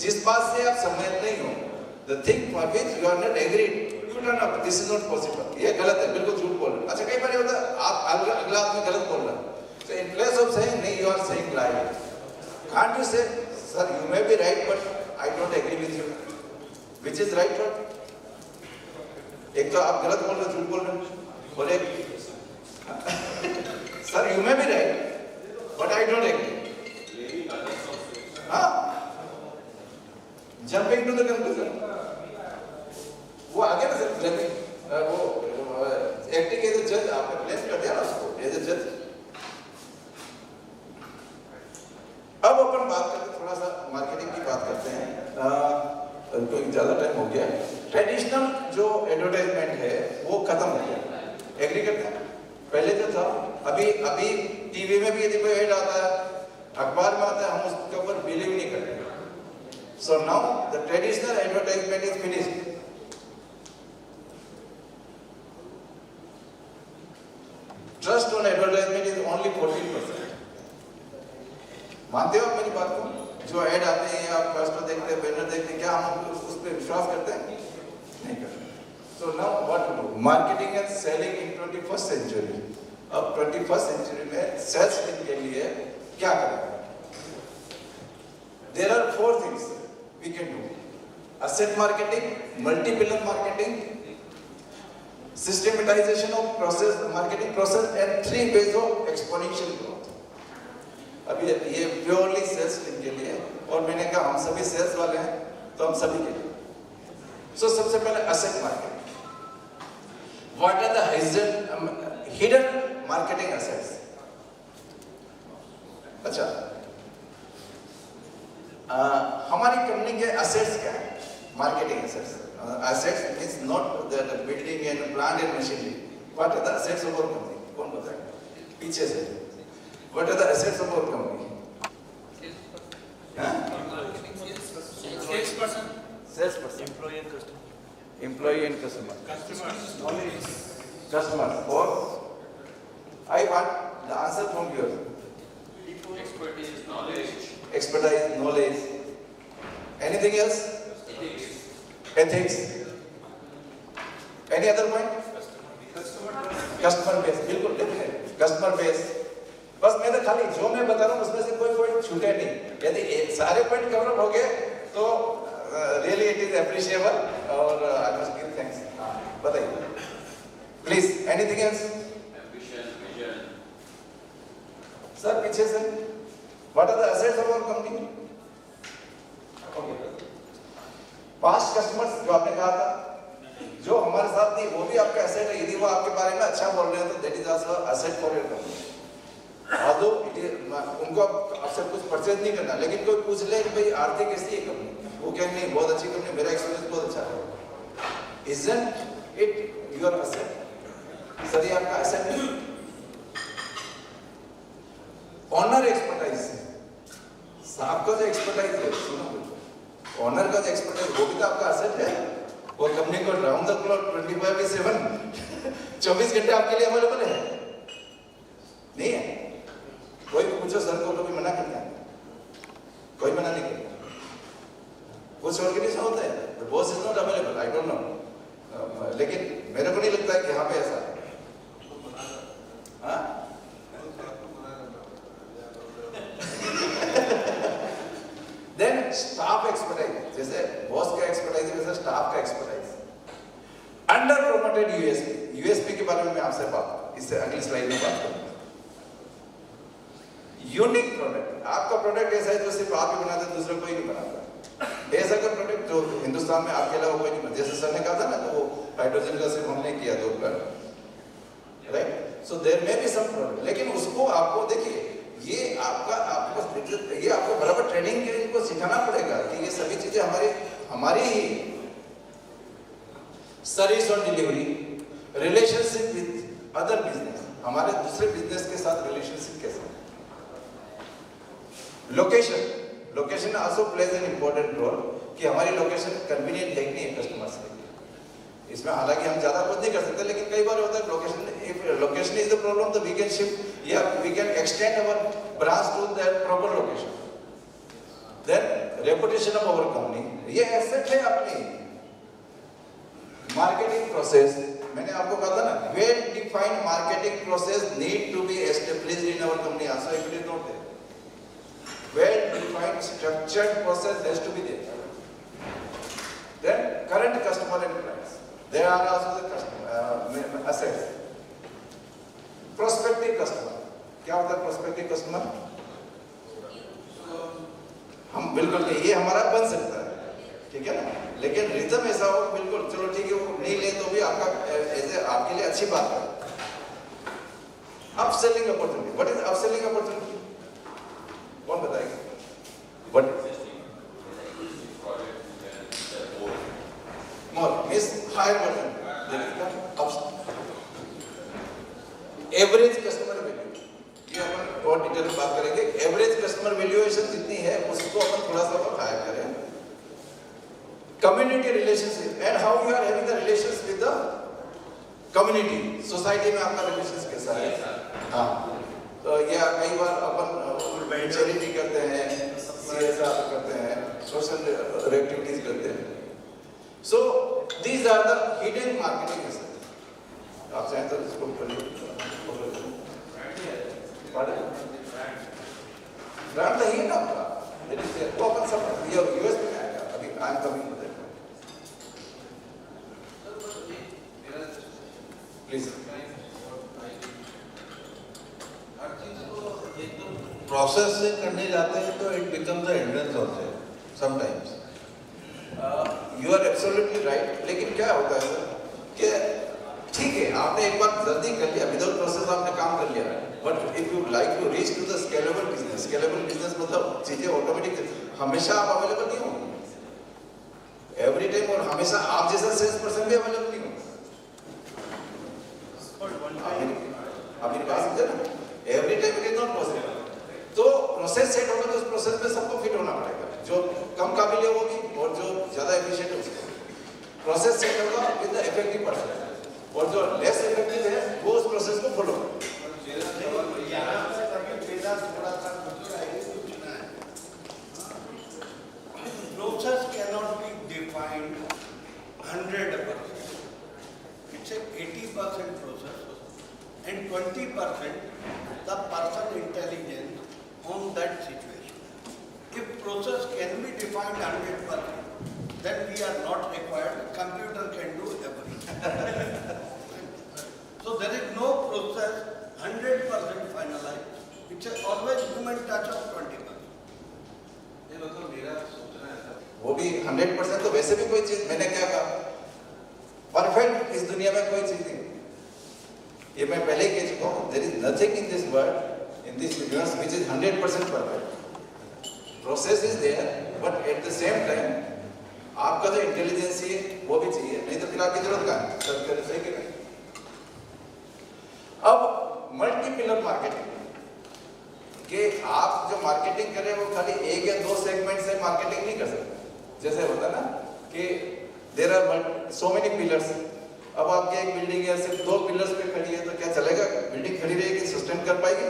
जिस बात से आप सहमत नहीं हो, the thing for which you are not agreed, you turn up, this is not possible, ये गलत है, बिल्कुल झूठ बोल रहे हैं। अच्छा, कई बार होता है आप अगला आदमी गलत बोल रहा है, so in place of saying नहीं, you are saying lie. Can't you say, sir, you may be right, but I don't agree with you. Which is right, sir? एक तो आप गलत बोल रहे हो, झूठ बोल रहे हो, और एक sir you may be right but I don't agree. हाँ, जंपिंग टू द कंक्लूजन, वो आगे ना सर जंपिंग, वो एक्टिंग एज ए जज आपने प्लेस कर दिया ना उसको एज ए जज। अब अपन बात करते, थोड़ा सा मार्केटिंग की बात करते हैं, क्योंकि ज्यादा टाइम हो गया। ट्रेडिशनल जो एडवर्टाइजमेंट है वो खत्म हो गया, एग्री करते हैं? पहले जो था, अभी टीवी में भी यदि कोई ऐड आता है, अखबार में आता है, हम उसके ऊपर बिलीव नहीं करते। So now the traditional advertisement is finished. Trust on advertisement is only 14%। मानते हो आप मेरी बात को? जो ऐड आते हैं, आप पोस्टर देखते हैं, बैनर देखते हैं, क्या हम उस पर विश्वास करते हैं? नहीं करते। So now what to do? Marketing and selling in 21st century. अब 21st century में सेल्स के लिए क्या करें? There are 4 things we can do: asset marketing, multi-pillar marketing, systematization of process, marketing process, and 3 ways of exponential growth. अभी ये purely sales के लिए, और मैंने कहा हम सभी सेल्स वाले हैं, तो हम सभी के लिए। So सबसे पहले asset marketing. What are the hidden marketing assets? अच्छा, हमारी कंपनी के assets क्या है? Marketing assets. Assets means not the building and plant and machinery. What are the assets of our company? कौन बताएगा? पीछे से. What are the assets of our company? Salesperson. Employee and customer. Knowledge. Customer. Or I want the answer from you. Expertise, knowledge. Expertise, knowledge. Anything else? Ethics. Any other point? Customer base. बिल्कुल definitely. Customer base. बस मैं तो खाली जो मैं बता रहा हूँ उसमें से कोई पॉइंट छूटे नहीं। यदि सारे पॉइंट कवर हो गए तो रियली इट इज एप्रिशिएबल, और आई मस्ट गिव थैंक्स। बताइए please, anything else? Ambition, vision. Sir पीछे से, what are the assets of our company? Okay, past customers जो आपने कहा था, जो हमारे साथ नहीं, वो भी आपका एसेट है। यदि वो आपके बारे में अच्छा बोल रहे हैं तो that is also asset for your company. although उनको आपसे कुछ परचेज नहीं करना, लेकिन कोई पूछ ले कि भाई आरती कैसी है कंपनी, वो कहेंगे नहीं बहुत अच्छी कंपनी, मेरा एक्सपीरियंस बहुत अच्छा है। Isn't it your asset? Sir ये आपका asset है। ऑनर एक्सपर्टाइज, आपका जो एक्सपर्टाइज है, सुनो ऑनर का जो एक्सपर्टाइज वो भी तो आपका asset है। वो कंपनी को राउंड द क्लॉक 25/7 24 घंटे आपके लिए अवेलेबल है, नहीं है? कोई पूछो सर को, कभी मना करता है? कोई मना नहीं करता। कुछ ऑर्गेनाइजेशन होता है, the boss is not available, I don't know, लेकिन मेरे को नहीं लगता है कि यहाँ पे ऐसा है। हाँ? Then staff expertise, जैसे बॉस का एक्सपर्टाइज है वैसे स्टाफ का expertise. Under promoted USP, USP के बारे में मैं आपसे इससे अगली स्लाइड में बात करूंगा। यूनिक प्रोडक्ट, आपका प्रोडक्ट ऐसा है जो सिर्फ आप ही बनाते हैं, दूसरा कोई नहीं बनाता। ऐसा का प्रोडक्ट जो हिंदुस्तान में आपके अलावा कोई नहीं बनाता। जैसे सर ने कहा था ना, तो वो हाइड्रोजन का सिर्फ हमने किया 2 plant, right? So there may be some product, लेकिन उसको आपको देखिए, ये आपको बराबर ट्रेनिंग के इनको सिखाना पड़ेगा कि ये सभी चीजें हमारी ही सर्विस और delivery, relationship with other business, हमारे दूसरे बिजनेस के साथ रिलेशनशिप कैसे, location also plays an important role कि हमारी लोकेशन कन्वीनियंट है कि नहीं कस्टमर्स के लिए। इसमें हालांकि हम ज्यादा कुछ नहीं कर सकते, लेकिन कई बार होता है लोकेशन इज द प्रॉब्लम, तो वी कैन शिफ्ट या we can extend our branch to that proper location. Then reputation of our company, ये एसेट है अपनी। मार्केटिंग प्रोसेस, मैंने आपको कहा था ना, well defined marketing process need to be established in our company also, if it is not there. Well defined structured process has to be there. Then current customer and clients, they are also the customer assets. Prospective customer, क्या होता है prospective customer? हम बिल्कुल ये हमारा बन सकता है, ठीक है ना, लेकिन रिदम ऐसा हो बिल्कुल चलो ठीक है, वो नहीं ले तो भी आपका ऐसे आपके लिए अच्छी बात है। Upselling opportunity, what is upselling opportunity? कौन बताएगा? What? More means higher version. There is the average customer value. ये अपन और डिटेल में बात करेंगे। एवरेज कस्टमर वैल्यूएशन जितनी है उसको अपन थोड़ा सा और हायर करें। Community relationship and how you are having the relations with the community, society में आपका रिलेशंस कैसा है? हाँ, तो ये कई बार अपन चैरिटी करते हैं, CSR करते हैं, सोशल एक्टिविटीज करते हैं। So these are the hidden marketing assets. आप चाहें तो इसको ब्रांड नहीं है ना आपका, वो अपन सब यूएस में आएगा। अभी I am coming to that, please. Process से करने जाते हैं तो it becomes a hindrance also sometimes. You are absolutely right, लेकिन क्या होता है कि ठीक है आपने एक बार जल्दी कर लिया, विदाउट प्रोसेस आपने काम कर लिया, but if you like to reach to the scalable business मतलब चीजें ऑटोमेटिक, हमेशा आप अवेलेबल नहीं हो एवरी टाइम, और हमेशा आप जैसा सेल्स पर्सन भी अवेलेबल नहीं हो। आप मेरी बात समझे ना, every time it is not possible. तो प्रोसेस सेट होगा तो उस प्रोसेस में सबको फिट होना पड़ेगा, जो कम काबिल है वो भी और जो ज्यादा एफिशिएंट है उसको। प्रोसेस सेट होगा विद द इफेक्टिव पर्सन, और जो लेस इफेक्टिव है वो उस प्रोसेस को फॉलो करे। Process cannot be defined 100%. It's a 80% process and 20% the person intelligence on that situation. If process can be defined 100%, then we are not required. Computer can do everything. So there is no process 100% finalized. It's always human touch of 20%. वो भी 100% तो वैसे भी कोई चीज, मैंने क्या कहा, परफेक्ट इस दुनिया में कोई चीज नहीं। ये मैं पहले ही कह चुका हूँ, there is nothing in this world in this universe which is 100% perfect. Process is there, but at the same time आपका जो इंटेलिजेंस है वो भी चाहिए, नहीं तो फिर आपकी जरूरत कहाँ है? सब करे सही के नहीं। अब मल्टी पिलर मार्केटिंग कि आप जो मार्केटिंग करें वो खाली एक या दो सेगमेंट से मार्केटिंग नहीं कर सकते। जैसे होता ना कि there are so many pillars, अब आपकी एक बिल्डिंग है सिर्फ दो पिलर्स पे खड़ी है तो क्या चलेगा? बिल्डिंग खड़ी रहेगी, सस्टेन कर पाएगी?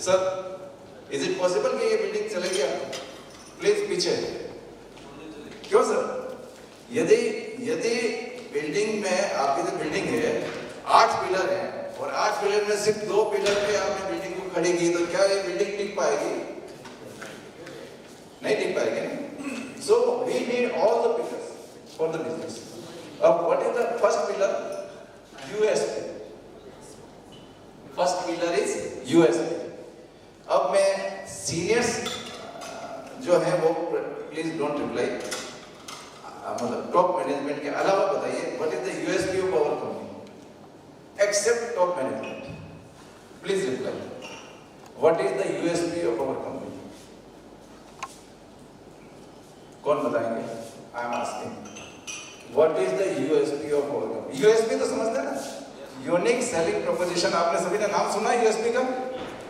सर इज इट पॉसिबल कि ये बिल्डिंग चलेगी? प्लीज पीछे क्यों सर? यदि बिल्डिंग में आपकी जो बिल्डिंग है 8 पिलर है और 8 पिलर में सिर्फ 2 पिलर पे आपने बिल्डिंग को खड़ी की तो क्या ये बिल्डिंग टिक पाएगी? नहीं टिक पाएगी। So we need all the pillars for the business. अब what is the first pillar? USP. First pillar is USP. अब मैं सीनियर्स जो है वो प्लीज डोंट रिप्लाई, मतलब टॉप मैनेजमेंट के अलावा बताइए what is the USP of our company except top management. Please reply what is the USP of our company. कौन बताएंगे? I am asking what is the USP of our company. USP तो समझते हैं ना, unique selling proposition. आपने सभी ने नाम सुना यूएसपी का?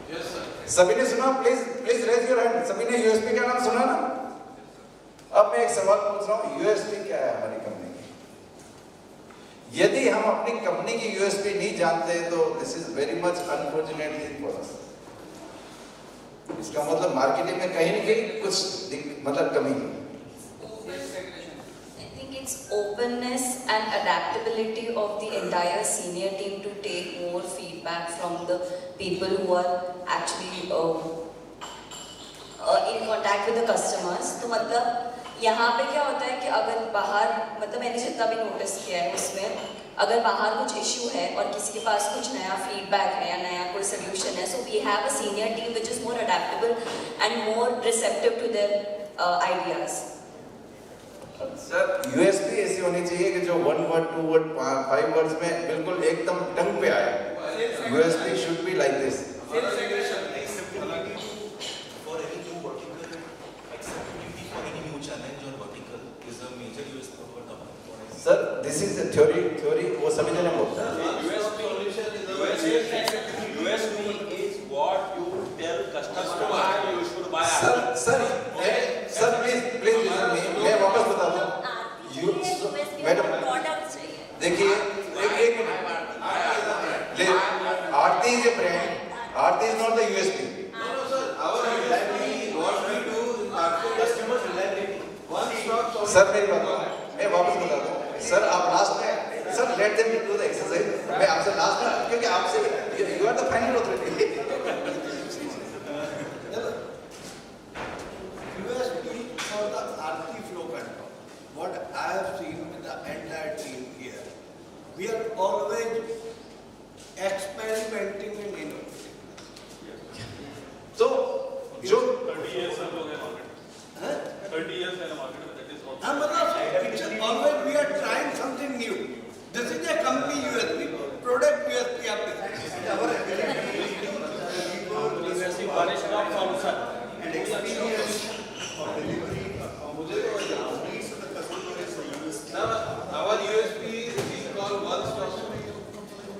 Yes, sir. सभी ने सुना? Please raise your hand. सभी ने यूएसपी का नाम सुना ना? अब मैं एक सवाल पूछ रहा हूं, यूएसपी क्या है हमारी कंपनी की? यदि हम अपनी कंपनी की यूएसपी नहीं जानते तो this is very much unfortunate thing for us. इसका मतलब मार्केटिंग में कहीं न कहीं कुछ मतलब कमी है। It's openness and adaptability of the entire senior team to take more feedback from the people who are actually in contact with the customers. तो मतलब यहाँ पे क्या होता है कि अगर बाहर, मतलब मैंने जितना भी नोटिस किया है उसमें, अगर बाहर कुछ इशू है और किसी के पास कुछ नया फीडबैक है या नया कोई सोल्यूशन है, so we have a senior team which is more adaptable and more receptive to their ideas. Sir USP ऐसी होनी चाहिए कि जो 1 वर्ड 2 वर्ड 5 वर्ड्स में बिल्कुल एकदम टंग पे आए। USP should be like this. For any new vertical, acceptability for any new challenge or vertical is a major USP for the company. Sir this is the theory वो सभी जने बोलते हैं। USP is what you tell customers why you should buy. Sir please listen me, मैं वापस बता दूं। Madam देखिए एक minute, Aarti is a brand, Aarti is not the USP. Sir मेरी बात मैं वापस बता दूं। सर आप लास्ट में, sir let them do the exercise. मैं आपसे लास्ट में, क्योंकि आपसे you are the final authority. For the RT flow control, what I have seen with the entire team here, we are always experimenting and innovating. तो जो 30 years हम लोग हैं मार्केट में, 30 years है मार्केट में, that is not. It's always we are trying something new. This is a company USP, product USP of this. Our ability to deliver function and experience of delivery needs of the customer is the USP. Our USP is we call one stop.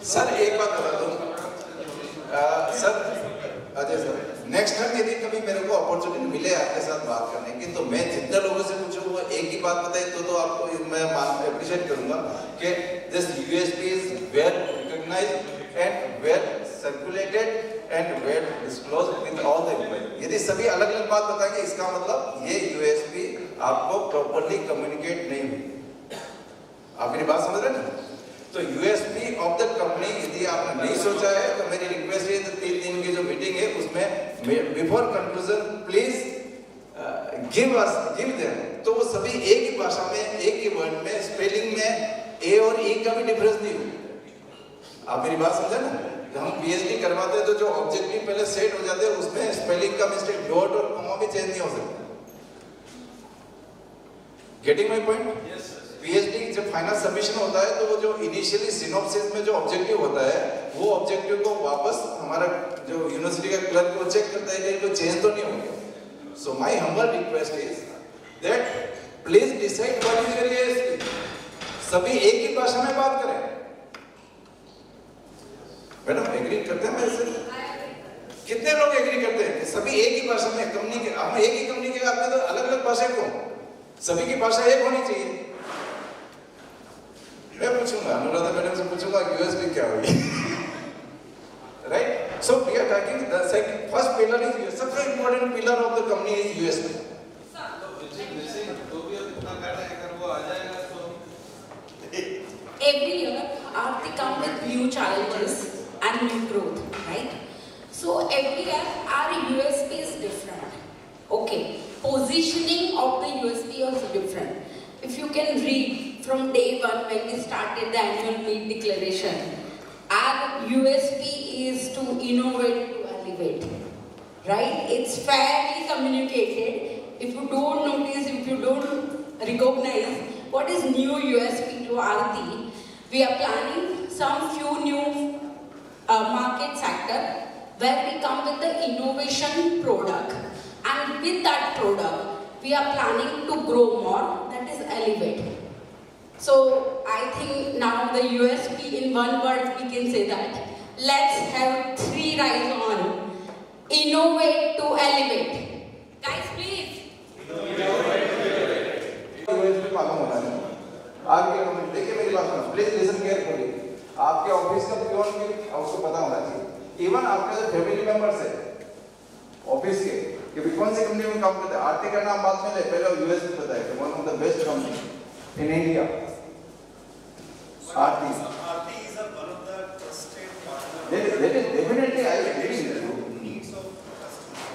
Sir एक बात बता दूं, sir Ajay sir, next time यदि कभी मेरे को opportunity मिले आपके साथ बात करने की तो मैं जितने लोगों से पूछूं वो एक ही बात बताए तो आपको मैं अप्रिशिएट करूंगा कि this USP is well recognised and well circulated and well disclosed with all the employ. यदि सभी अलग अलग बात बताएंगे इसका मतलब ये यूएसपी आपको प्रॉपर्ली कम्युनिकेट नहीं हुई। आप मेरी बात समझ रहे हैं ना? तो यूएसपी ऑफ द कंपनी यदि आपने नहीं सोचा है तो मेरी रिक्वेस्ट है 3 दिन की जो मीटिंग है उसमें before conclusion please give them, तो वो सभी एक ही भाषा में, एक ही वर्ड में, स्पेलिंग में ए और ई का भी डिफरेंस नहीं हो। आप मेरी बात समझे ना? जब हम पीएचडी करवाते हैं तो जो ऑब्जेक्टिव पहले सेट हो जाते हैं उसमें स्पेलिंग का मिस्टेक, डॉट और कॉमा भी चेंज नहीं हो सकता। Getting my point? Yes, sir. PhD जब फाइनल सबमिशन होता है तो वो जो इनिशियली सिनॉप्सिस में जो ऑब्जेक्टिव होता है वो ऑब्जेक्टिव को वापस हमारा जो यूनिवर्सिटी का क्लर्क को चेक करता है कि कोई चेंज तो नहीं हो गया। So my humble request is that please decide what is your USP. सभी एक ही भाषा में बात करें। मैडम एग्री करते हैं मेरे से? कितने लोग एग्री करते हैं कि सभी एक ही भाषा में कंपनी के, हम एक ही कंपनी के आदमी तो अलग अलग भाषा क्यों? सभी की भाषा एक होनी चाहिए। मैं पूछूंगा, अनुराधा मैडम से पूछूंगा यूएसपी क्या हुई। Right? So we are talking the second first pillar is सबसे important pillar of the company is USP. तो भी अब इतना कर रहे हैं, अगर वो आ जाएगा तो every year Aarti come with new challenges and new growth, right? So every year our USP is different. Okay, positioning of the USP is different. If you can read from day one when we started the annual meet declaration, our USP is to innovate, to elevate, right? It's fairly communicated. If you don't notice, if you don't recognize what is new USP to Aarti, we are planning some few new market sector where we come with the innovation product, and with that product we are planning to grow more, that is elevate. So I think now the USP in one word we can say that let's have 3 rise on: innovate to elevate. Guys, please. मालूम होना है आपके। देखिए मेरी बात सुनो, please listen carefully. आपके office का प्योन भी आपको पता होना चाहिए। इवन आपके जो फैमिली मेंबर्स है ऑफिस के कि कौन सी कंपनी में काम करते हैं। आरती का नाम बाद में ले, पहले यूएस में बताया कि one of the best company in India. Aarti is one of the trusted partners. that is definitely I agree with you. Needs of customers.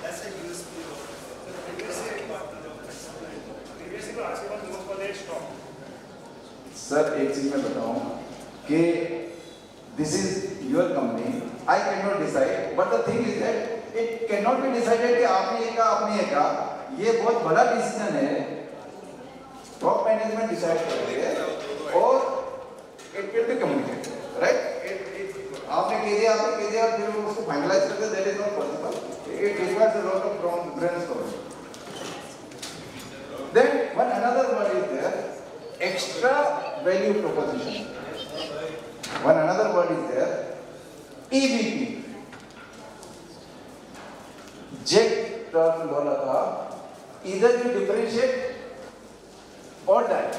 That's a USP of partner of customer. Previously, RC was known for their stock. Sir एक चीज मैं बताऊं कि this is your company, I can not decide, but the thing is that it can not be decided कि आपने एक का आपने एक का। ये बहुत बड़ा डिसीजन है, टॉप मैनेजमेंट डिसाइड करती है और it will be communicated, right? आपने कह दिया और फिर उसको फाइनलाइज करते, that is not possible. It requires a lot of brainstorming. Then one another word is there, extra value proposition. One another word is there, EVP. Jack Turner बोला था, either you differentiate or die.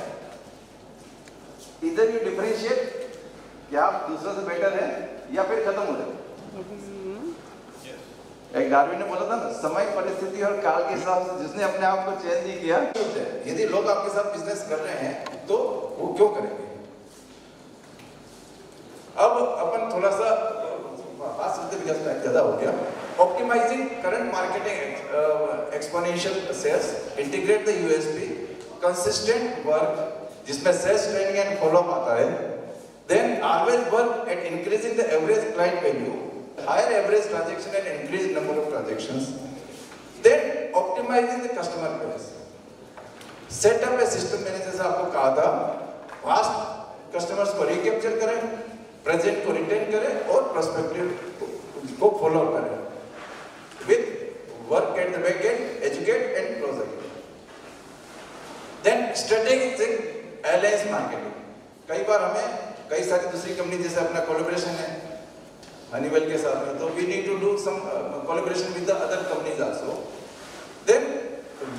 Either you differentiate कि आप दूसरे से better हैं या फिर खत्म हो जाए। एक डार्विन ने बोला था ना, समय परिस्थिति और काल के हिसाब से जिसने अपने आप को चेंज नहीं किया। यदि लोग आपके साथ बिजनेस कर रहे हैं तो वो क्यों करेंगे? अब अपन थोड़ा सा बात सुनते विकास में ज्यादा हो गया। Optimising current marketing, exponential sales, integrate the USP, consistent work जिसमें सेल्स ट्रेनिंग एंड फॉलोअप आता है, then always work at increasing the average client value, higher average transaction and increased number of transactions, then optimizing the customer base, set up a system मैंने जैसा आपको कहा था, past customers को recapture करें, present को retain करें और prospective को follow करें, with work at the back end, educate and close again. Then strategic alliance marketing, कई बार हमें कई सारी दूसरी कंपनी जैसे अपना collaboration है हनीवेल के साथ में, तो we need to do some collaboration with the other companies also. Then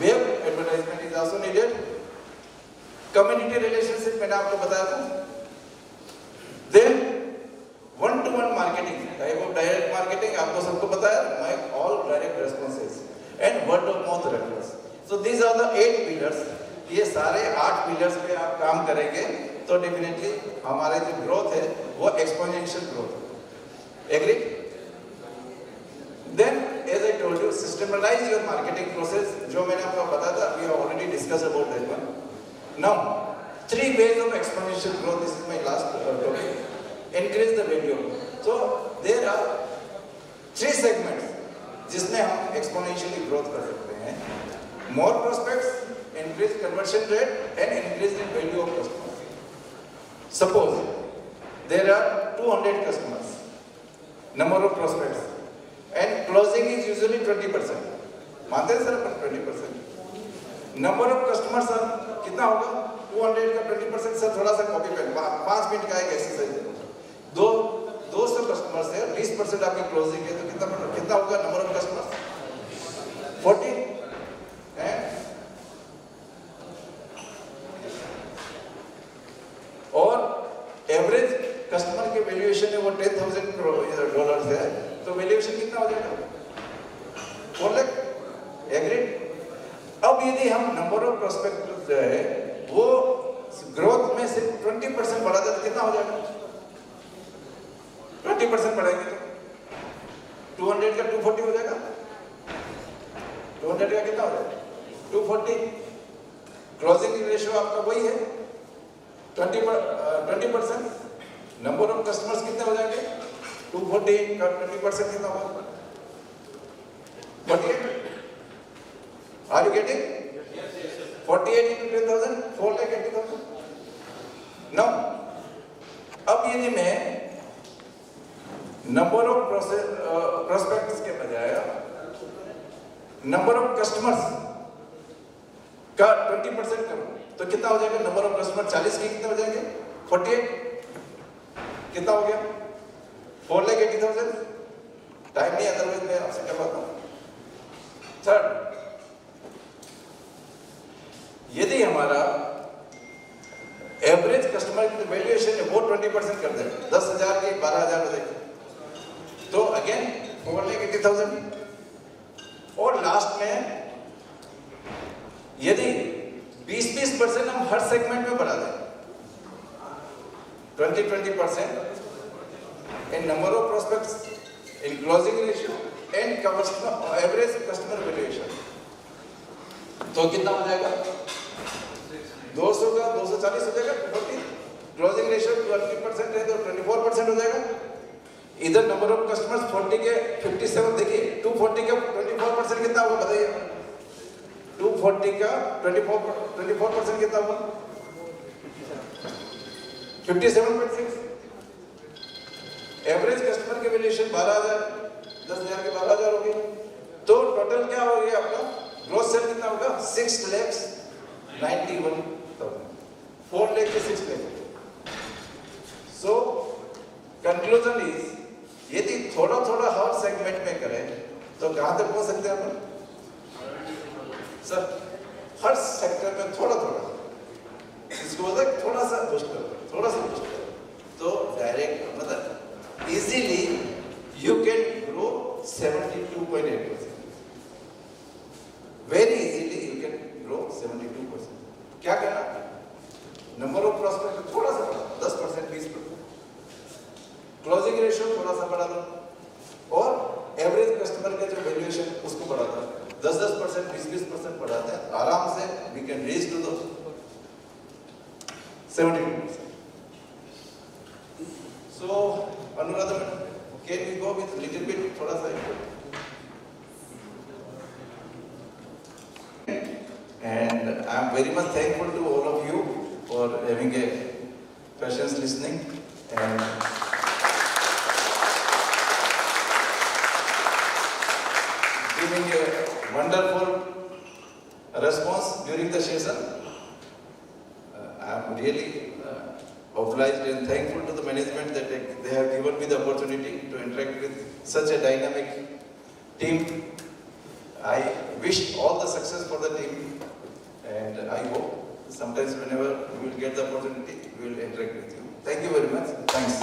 web advertisement is also needed. Community relationship मैंने आपको बताया था. Then one-to-one marketing, type of direct marketing आपको सबको पता है, make all direct responses and word of mouth referrals. So these are the 8 pillars. ये सारे 8 pillars पे आप काम करेंगे तो definitely हमारे जो growth है वो exponential growth है. Agree? Then, as I told you, systematize your marketing process. जो मैंने आपको बताया था, we have already discussed about that one. Now, 3 ways of exponential growth. This is my last topic. Increase the value. So, there are 3 segments जिसमें हम exponentially growth कर सकते हैं. More prospects, increase conversion rate, and increase the value of customers. Suppose there are 200 customers, number of prospects, and closing is usually 20%. मानते हैं sir 20%. Number of customers sir कितना होगा? 200 का 20% सर थोड़ा सा कॉपी पेन 5 मिनट का एक exercise है. 200 कस्टमर से 20% आपकी क्लोजिंग है तो कितना होगा नंबर ऑफ कस्टमर्स? 40 है. और एवरेज कस्टमर के वैल्यूएशन है वो $10,000 है तो वैल्यूएशन कितना हो जाएगा? 4 लाख. एग्रीड. अब यदि हम नंबर ऑफ प्रोस्पेक्ट जो है वो ग्रोथ में से 20% बढ़ा दें तो कितना हो जाएगा? 20% बढ़ाएंगे तो 200 का 240 हो जाएगा. 200 का कितना हो जाएगा? 240. क्लोजिंग रेशियो आपका वही है 20%. नंबर ऑफ कस्टमर्स कितने हो जाएंगे? 240 का 20% कितना होगा? 48. Are you getting? 48 into 10,000, 4,80,000. Now, अब यदि मैं नंबर ऑफ प्रोस्पेक्ट्स के बजाय नंबर ऑफ कस्टमर्स का 20% करूं तो कितना हो जाएगा? नंबर ऑफ कस्टमर 40 के कितने हो जाएंगे? 48. कितना हो गया? 4,80,000. टाइम नहीं, अदरवाइज मैं आपसे करवाता हूं. थर्ड, यदि हमारा एवरेज कस्टमर की वैल्यूएशन है वो 20% कर दें 10,000 के 12,000 हो जाएगी तो अगेन 4,80,000. और लास्ट में यदि 20% हम हर सेगमेंट में बढ़ा दें 20% in number of prospects, in closing ratio and average customer valuation तो कितना हो जाएगा? 200 का 240 हो जाएगा. 40. क्लोजिंग रेशियो 20% है तो 24% हो जाएगा. इधर नंबर ऑफ कस्टमर्स 40 के 57. देखिए 240 का 24% कितना होगा बताइए? 240 का 24% कितना होगा? 57.6. एवरेज कस्टमर के वैल्यूएशन 12,000, 10,000 के 12,000 हो गए तो टोटल क्या हो गया आपका? ग्रोस सेल कितना होगा? 6,91,000. 4 lakh के 6 lakh. So conclusion is यदि थोड़ा थोड़ा हर सेगमेंट में करें तो कहां तक पहुंच सकते हैं अपन? सर हर सेक्टर में थोड़ा थोड़ा इसको बोलते हैं थोड़ा सा बूस्ट करो, थोड़ा सा बूस्ट करो तो डायरेक्ट मतलब easily you can grow 72.8%. Very easily you can grow 72%. क्या करना? नंबर ऑफ प्रोस्पेक्ट थोड़ा सा बढ़ा 10%, 20%. क्लोजिंग रेशियो थोड़ा सा बढ़ा दो और एवरेज कस्टमर का जो वैल्यूएशन उसको बढ़ा दो 10%, 20% बढ़ाते हैं आराम से we can reach to those 72%. So Anuradha, can we go with little bit थोड़ा सा input? And I am very much thankful to all of you for having a patience listening and giving a wonderful response during the session. I am really obliged and thankful to the management that they have given me the opportunity to interact with such a dynamic team. I wish all the success for the team. And I hope sometimes whenever we will get the opportunity, we will interact with you. Thank you very much. Thanks.